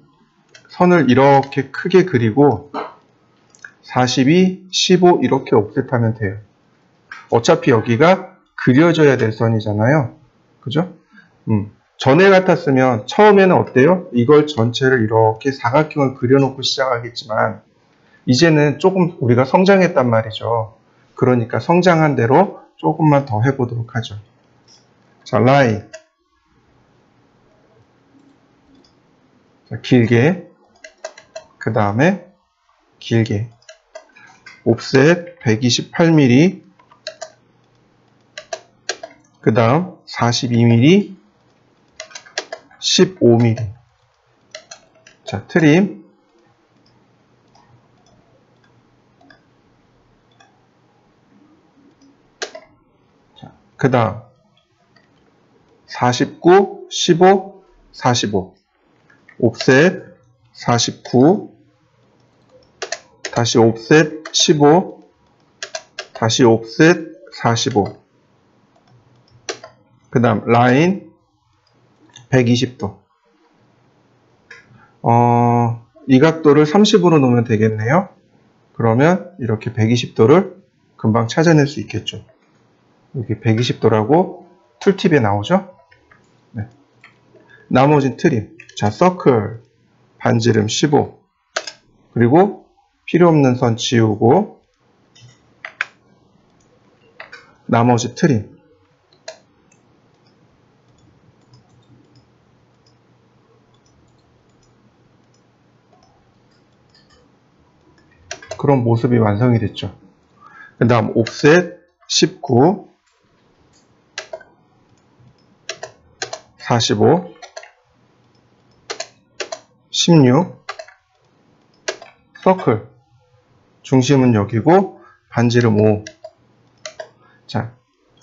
선을 이렇게 크게 그리고 42, 15 이렇게 옵셋하면 돼요. 어차피 여기가 그려져야 될 선이잖아요. 그죠? 전에 같았으면 처음에는 어때요? 이걸 전체를 이렇게 사각형을 그려놓고 시작하겠지만 이제는 조금 우리가 성장했단 말이죠. 그러니까 성장한 대로 조금만 더 해보도록 하죠. 자, 라인. 자, 길게. 그 다음에 길게. 옵셋 128mm. 그 다음 42mm. 15mm. 자, 트림. 자, 그 다음 49, 15, 45. 옵셋 49. 다시 옵셋 15. 다시 옵셋 45. 그 다음 라인 120도. 이 각도를 30으로 놓으면 되겠네요. 그러면 이렇게 120도를 금방 찾아낼 수 있겠죠. 여기 120도라고 툴팁에 나오죠. 네. 나머진 트림. 자, 서클 반지름 15. 그리고 필요 없는 선 지우고 나머지 트림. 그런 모습이 완성이 됐죠. 그 다음 옵셋 19, 45, 16, 서클. 중심은 여기고 반지름 5. 자,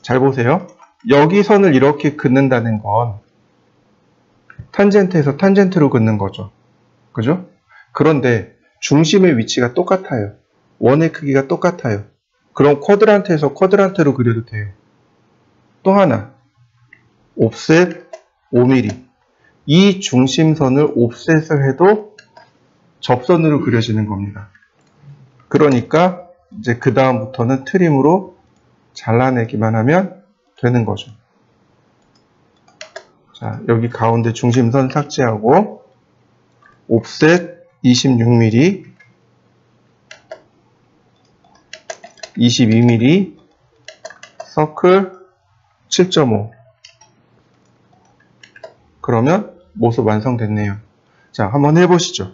잘 보세요. 여기 선을 이렇게 긋는다는 건 탄젠트에서 탄젠트로 긋는 거죠. 그죠? 그런데 중심의 위치가 똑같아요. 원의 크기가 똑같아요. 그럼 쿼드란트에서 쿼드란트로 그려도 돼요. 또 하나, 옵셋 5mm. 이 중심선을 옵셋을 해도 접선으로 그려지는 겁니다. 그러니까 이제 그 다음부터는 트림으로 잘라내기만 하면 되는 거죠. 자, 여기 가운데 중심선 삭제하고 옵셋 26mm, 22mm, 서클 7.5. 그러면 모습 완성됐네요. 자, 한번 해보시죠.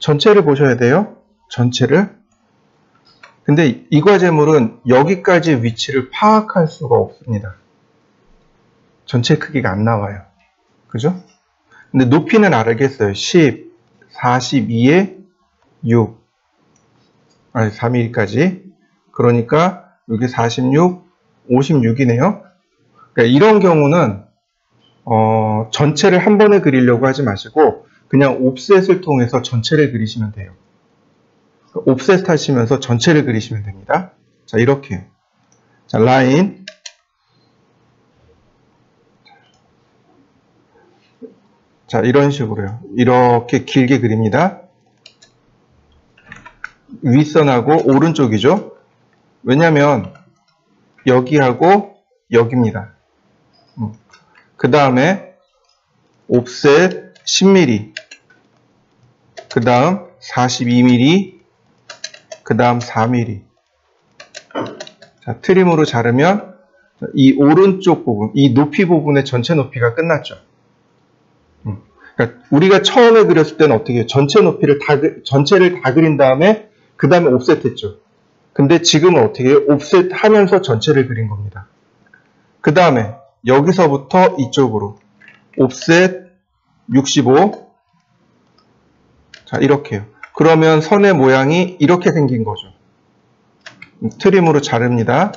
전체를 보셔야 돼요. 전체를. 근데 이 과제물은 여기까지 위치를 파악할 수가 없습니다. 전체 크기가 안 나와요. 그죠? 근데 높이는 알겠어요. 10, 42에 6. 아니, 4mm까지. 그러니까 여기 46, 56이네요. 그러니까 이런 경우는 전체를 한 번에 그리려고 하지 마시고 그냥 옵셋을 통해서 전체를 그리시면 돼요. 옵셋 하시면서 전체를 그리시면 됩니다. 자, 이렇게. 자, 라인. 자, 이런 식으로요. 이렇게 길게 그립니다. 윗선하고 오른쪽이죠. 왜냐면 여기하고 여기입니다. 그 다음에 옵셋 10mm. 그 다음 42mm. 그 다음 4mm. 자, 트림으로 자르면 이 오른쪽 부분, 이 높이 부분의 전체 높이가 끝났죠. 그러니까 우리가 처음에 그렸을 때는 어떻게 해요? 전체를 다 그린 다음에 그 다음에 옵셋 했죠. 근데 지금은 어떻게 해요? 옵셋 하면서 전체를 그린 겁니다. 그 다음에 여기서부터 이쪽으로 옵셋 65. 자, 이렇게요. 그러면 선의 모양이 이렇게 생긴 거죠. 트림으로 자릅니다.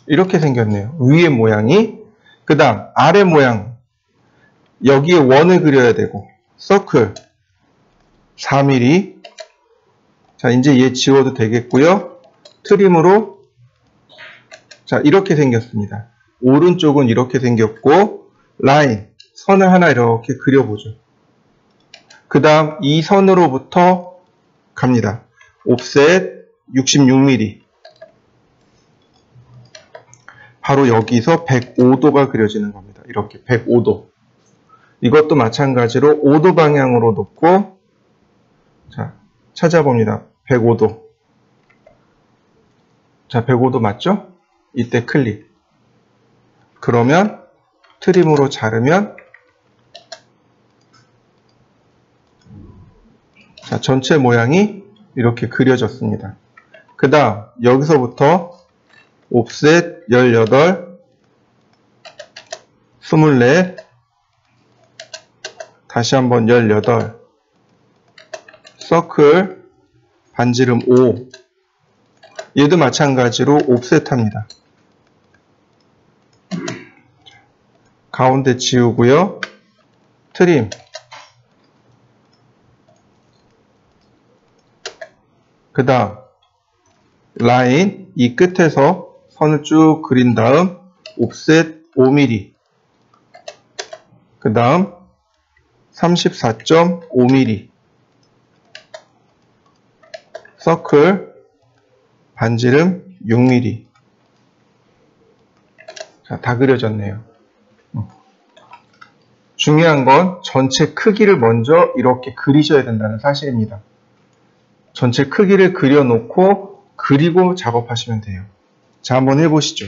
이렇게 생겼네요. 위의 모양이. 그 다음 아래 모양. 여기에 원을 그려야 되고 서클 4mm. 자, 이제 얘 지워도 되겠고요. 트림으로 자, 이렇게 생겼습니다. 오른쪽은 이렇게 생겼고 라인, 선을 하나 이렇게 그려보죠. 그 다음 이 선으로부터 갑니다. 옵셋 66mm. 바로 여기서 105도가 그려지는 겁니다. 이렇게 105도. 이것도 마찬가지로 5도 방향으로 놓고 자, 찾아봅니다. 105도. 자, 105도 맞죠? 이때 클릭. 그러면 트림으로 자르면 자, 전체 모양이 이렇게 그려졌습니다. 그 다음 여기서부터 옵셋 18, 24, 다시 한번 18, 서클, 반지름 5. 얘도 마찬가지로 옵셋합니다. 가운데 지우고요. 트림. 그 다음 라인 이 끝에서 선을 쭉 그린 다음 옵셋 5mm. 그 다음 34.5mm. 서클 반지름 6mm. 자, 다 그려졌네요. 중요한 건 전체 크기를 먼저 이렇게 그리셔야 된다는 사실입니다. 전체 크기를 그려놓고 그리고 작업하시면 돼요. 자, 한번 해보시죠.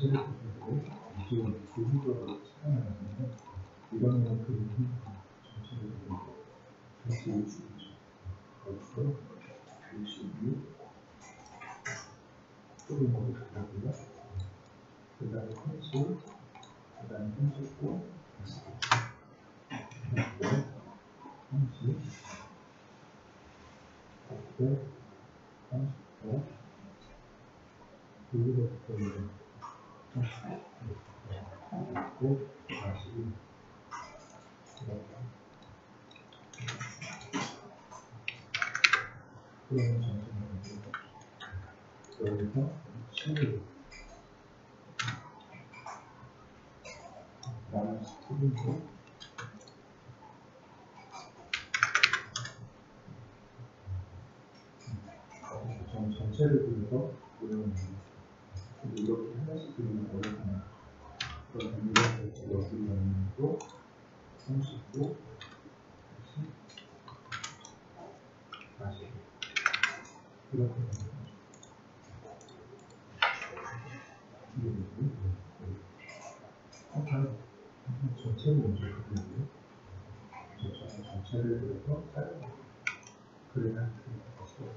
전체를 보고 이쪽은 부분적으로 측정하는데 이번에는 그 전체를 보고 다시 주죠. 거기서 26 조금 더 가고요. 그 다음에 30, 그 다음에 39, 30, 35, 여기서부터 이제 39, 40, 그러면 전체는 여기서 11, 마이너스 11도 전체를 그려서 그려놓는 이렇게 하나씩 그리면 어렵잖아요. 그럼 이렇게 여기는 또 39, 10, 40 이렇게 전체를 먼저 그리고요. 전체를 그려서 그래야 되겠어요.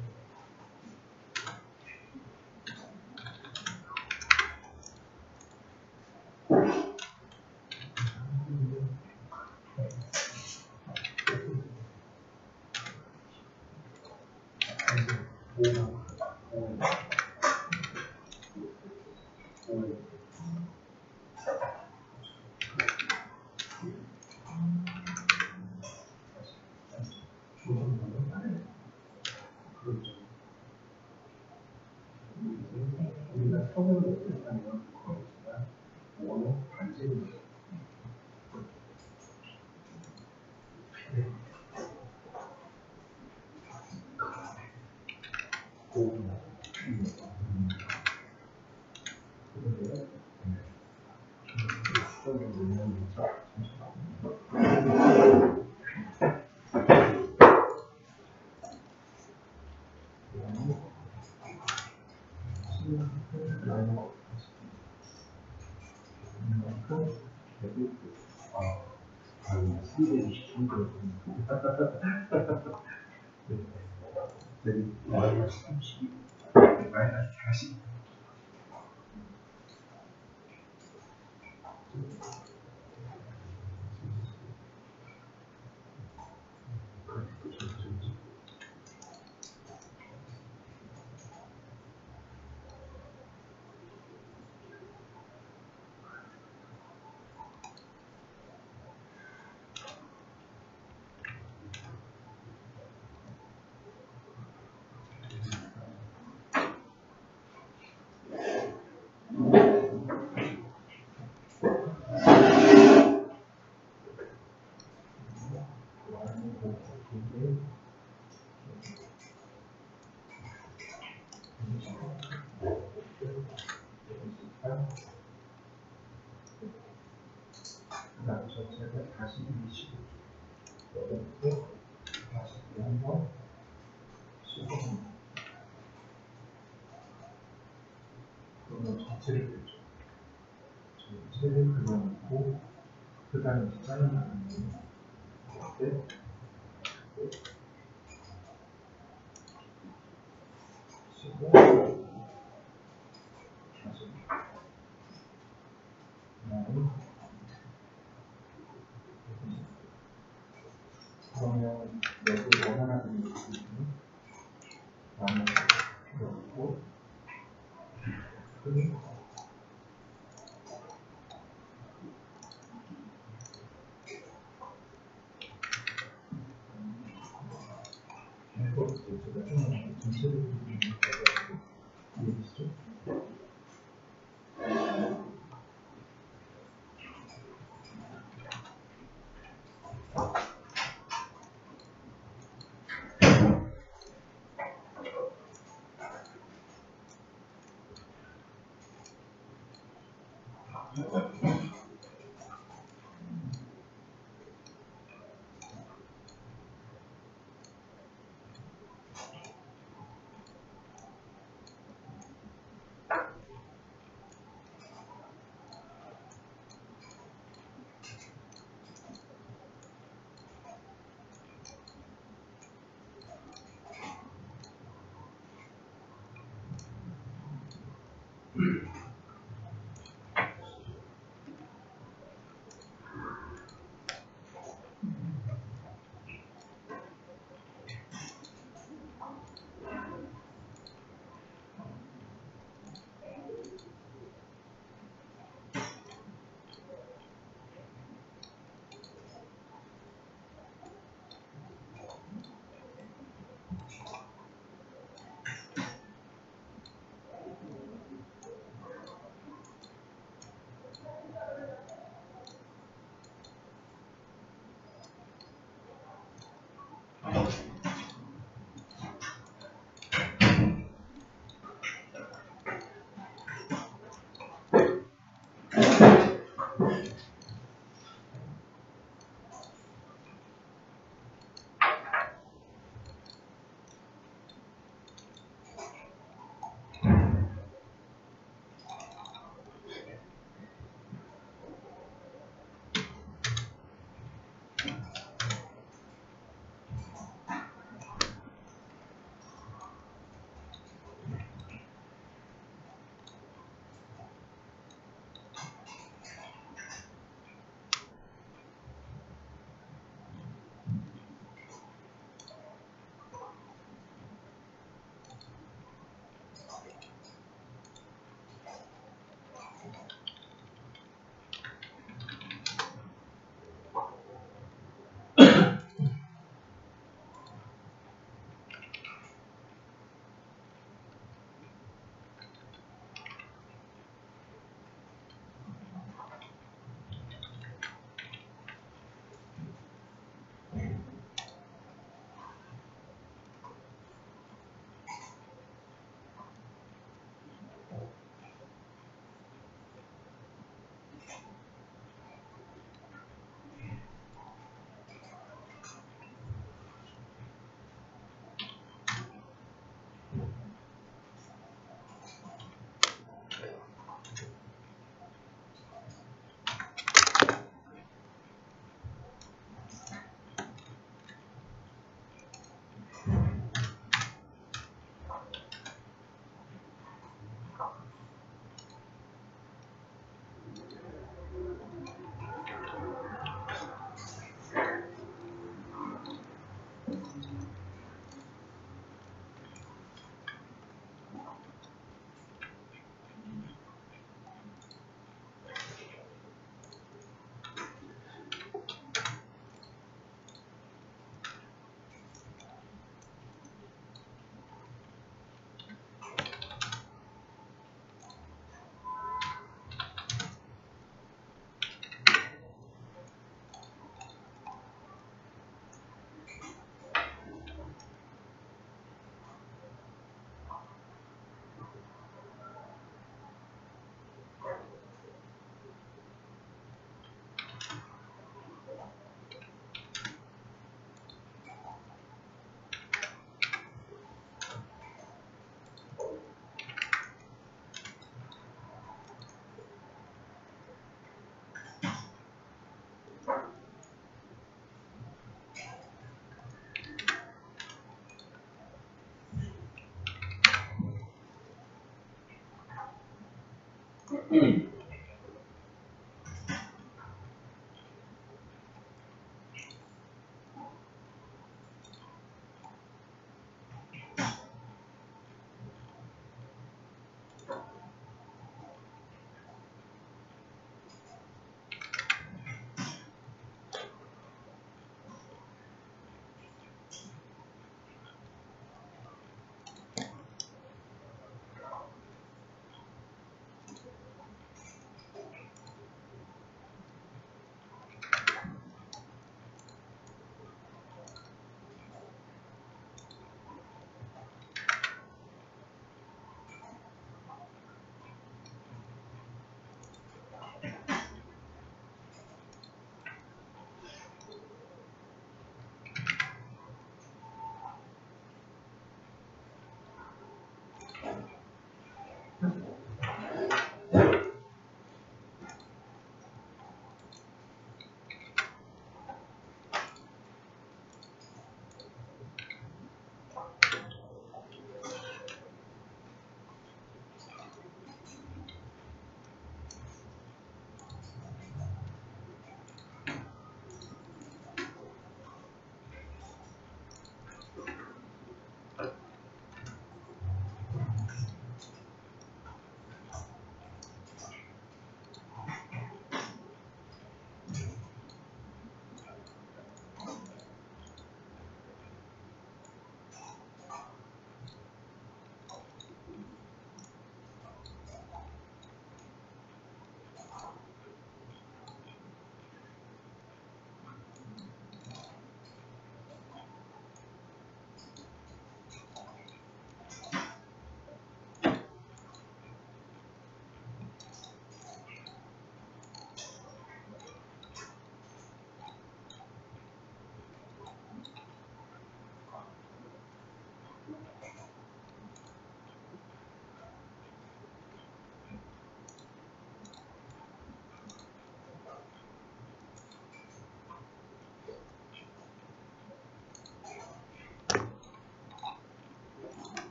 우리가 성을 못했다면 그렇지만 원어 관심이 마이너스 30, 마이너스 40. 전체를 그려줘. 전체를 그려놓고 그 다음에 디자인하는 때 치고 다시 그러면 여기 원하는 부분은 나머지 넣고 전체를 이해되시죠?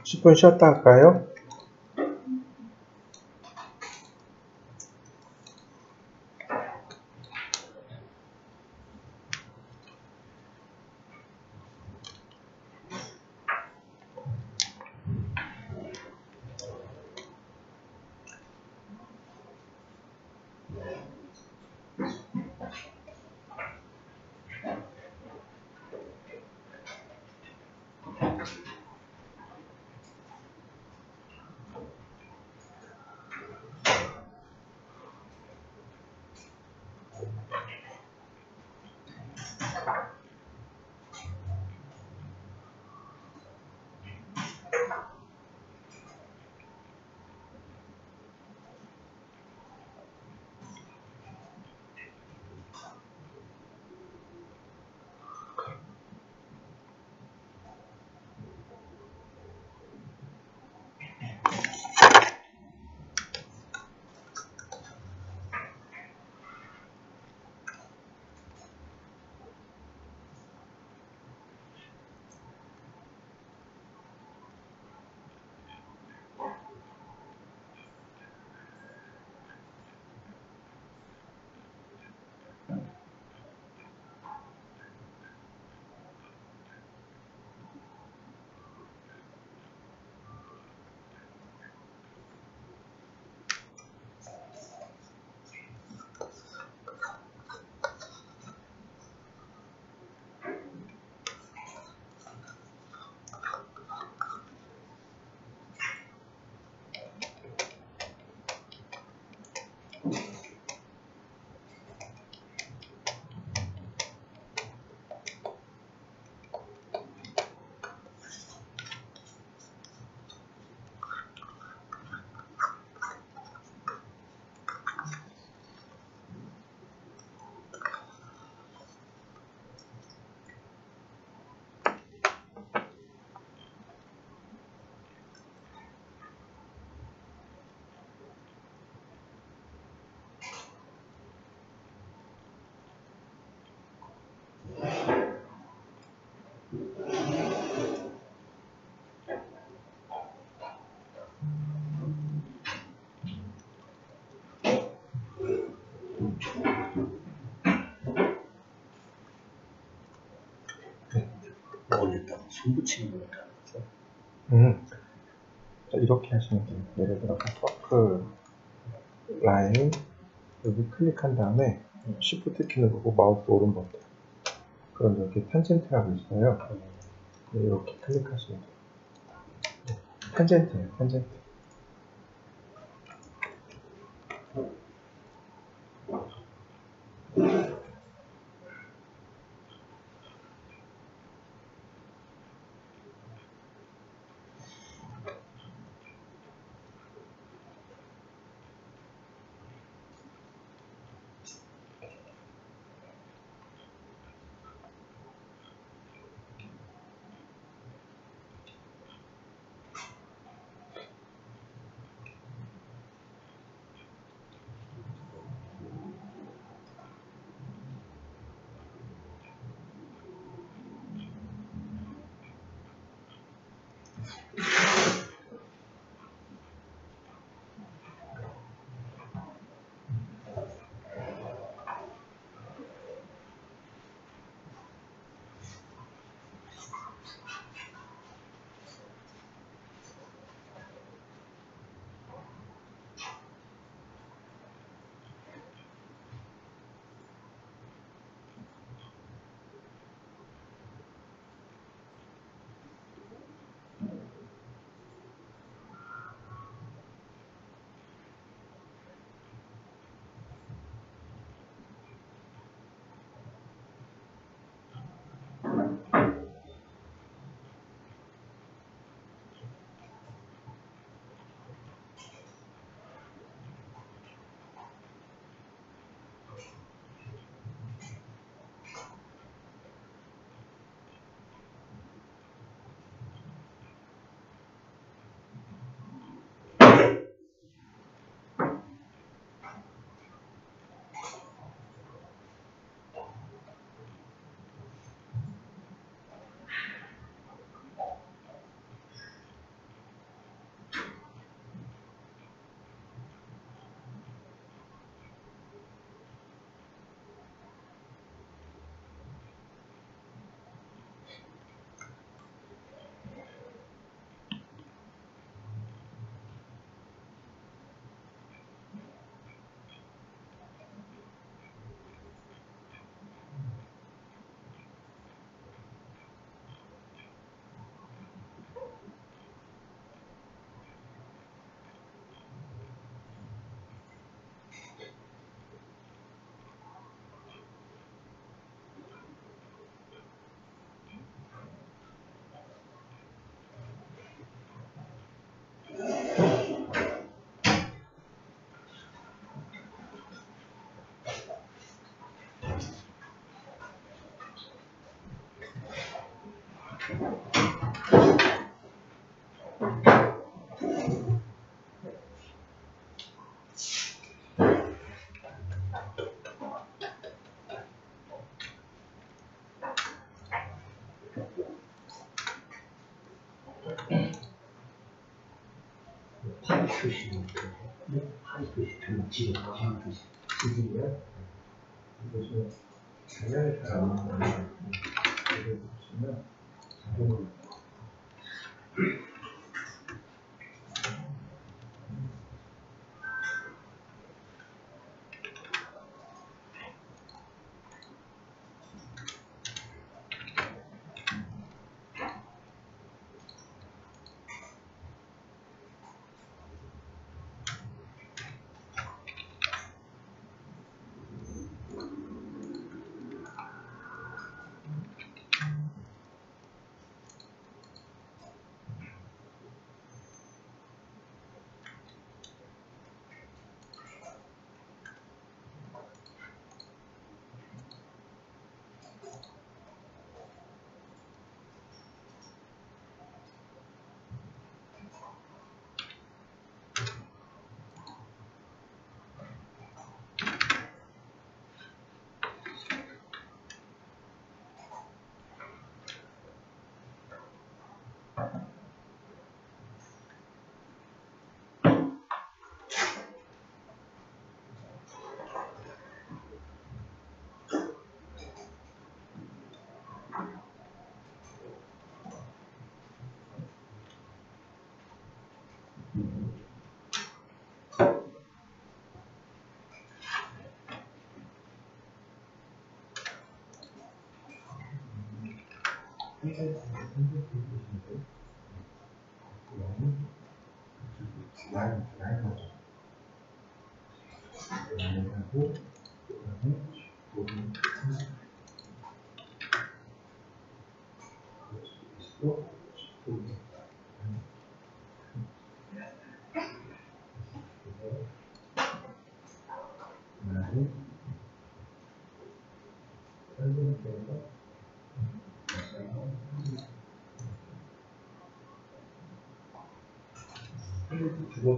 10분 쉬었다 할까요? 어디다가 손 붙이는 거니까. 자, 이렇게 하시면 돼요. 예를 들어서 서클 라인 여기 클릭한 다음에 Shift 키 누르고 마우스 오른 버튼. 그럼 여기 탄젠트라고 있어요. 네, 이렇게 클릭하시면 돼요. 네, 탄젠트예요, 탄젠트. 파리 표시는 파리 표시 등 지금 표시 지금이야. 이것은 자연에 따라 이걸 보시면 자동으로 라인하고 그다음에 부분 또 부분 그다음에 설명해서 주로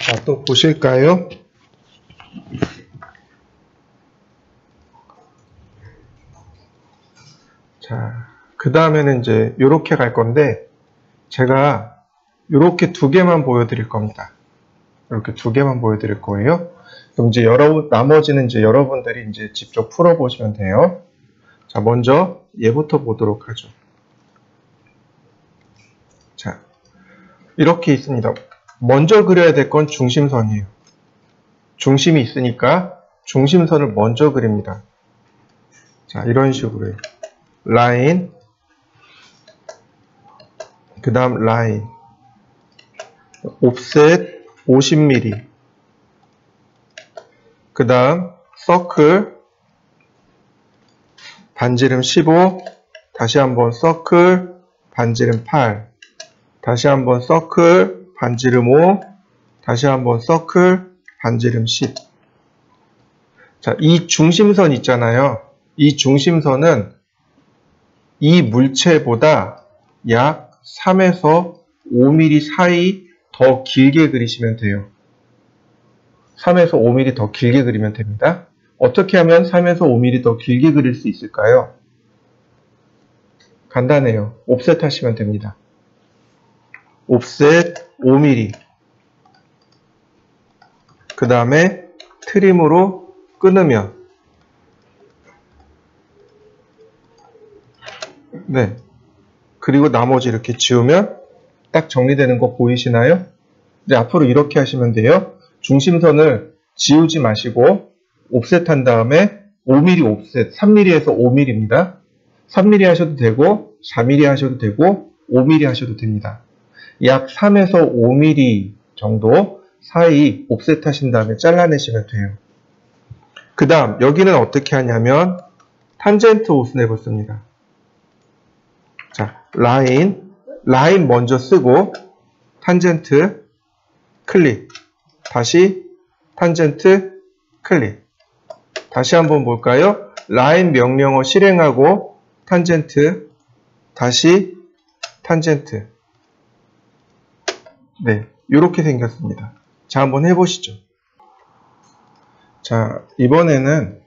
자, 또 보실까요? 자, 그 다음에는 이제 이렇게 갈 건데, 제가 이렇게 두 개만 보여드릴 겁니다. 이렇게 두 개만 보여드릴 거예요. 그럼 이제 나머지는 이제 여러분들이 이제 직접 풀어보시면 돼요. 자, 먼저 얘부터 보도록 하죠. 자, 이렇게 있습니다. 먼저 그려야 될 건 중심선이에요. 중심이 있으니까 중심선을 먼저 그립니다. 자, 이런 식으로요. 라인, 그 다음 라인, 옵셋 50mm, 그 다음 서클, 반지름 15, 다시 한번 서클, 반지름 8, 다시 한번 서클, 반지름 5, 다시 한번 서클, 반지름 10. 자, 이 중심선 있잖아요. 이 중심선은 이 물체보다 약 3에서 5mm 사이 더 길게 그리시면 돼요. 3에서 5mm 더 길게 그리면 됩니다. 어떻게 하면 3에서 5mm 더 길게 그릴 수 있을까요? 간단해요. 옵셋 하시면 됩니다. 옵셋 5mm, 그 다음에 트림으로 끊으면, 네, 그리고 나머지 이렇게 지우면 딱 정리되는 거 보이시나요? 이제 앞으로 이렇게 하시면 돼요. 중심선을 지우지 마시고 옵셋 한 다음에 5mm 옵셋, 3mm에서 5mm입니다. 3mm 하셔도 되고 4mm 하셔도 되고 5mm 하셔도 됩니다. 약 3에서 5mm 정도 사이 옵셋 하신 다음에 잘라내시면 돼요. 그 다음 여기는 어떻게 하냐면 탄젠트 옷을 씁니다. 자, 라인 먼저 쓰고 탄젠트 클릭, 다시 탄젠트 클릭. 다시 한번 볼까요? 라인 명령어 실행하고 탄젠트, 다시 탄젠트. 네, 이렇게 생겼습니다. 자, 한번 해보시죠. 자, 이번에는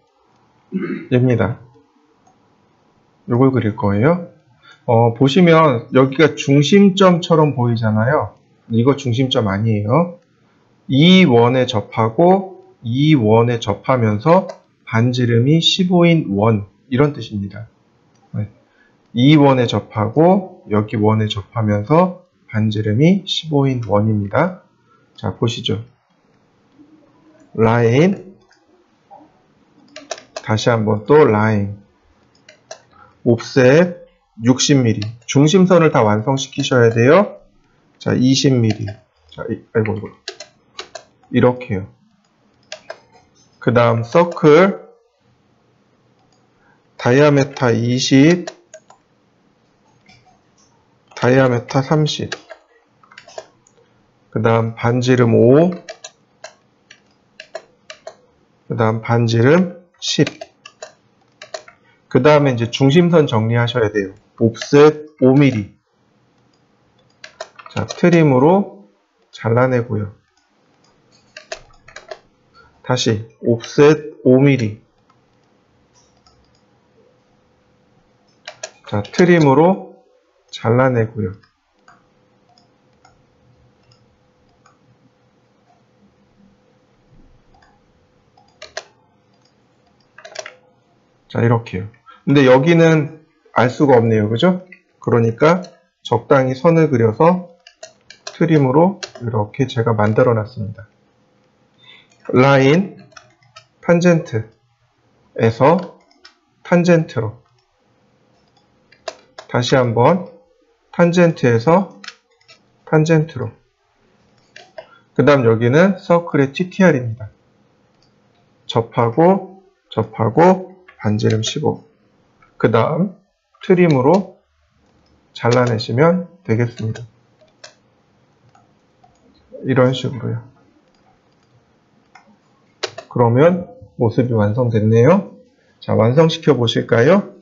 얘입니다. 요걸 그릴 거예요. 보시면 여기가 중심점처럼 보이잖아요. 이거 중심점 아니에요. 이 원에 접하고 이 원에 접하면서 반지름이 15인 원, 이런 뜻입니다. 이 원에 접하고 여기 원에 접하면서 반지름이 15인 원입니다. 자, 보시죠. 라인, 다시 한번 또 라인, 옵셋 60mm, 중심선을 다 완성시키셔야 돼요. 자, 20mm. 자, 아이고, 이렇게요. 그 다음 서클, 다이아메타 20, 다이아메타 30, 그 다음 반지름 5, 그 다음 반지름 10. 그 다음에 이제 중심선 정리하셔야 돼요. 옵셋 5mm. 자, 트림으로 잘라내고요. 다시 옵셋 5mm. 자, 트림으로 잘라내고요. 자, 이렇게요. 근데 여기는 알 수가 없네요. 그죠? 그러니까 적당히 선을 그려서 트림으로 이렇게 제가 만들어 놨습니다. 라인, 탄젠트에서 탄젠트로, 다시 한번 탄젠트에서 탄젠트로, 그 다음 여기는 서클의 TTR입니다. 접하고 반지름 15, 그 다음 트림으로 잘라내시면 되겠습니다. 이런 식으로요. 그러면 모습이 완성됐네요. 자, 완성시켜 보실까요?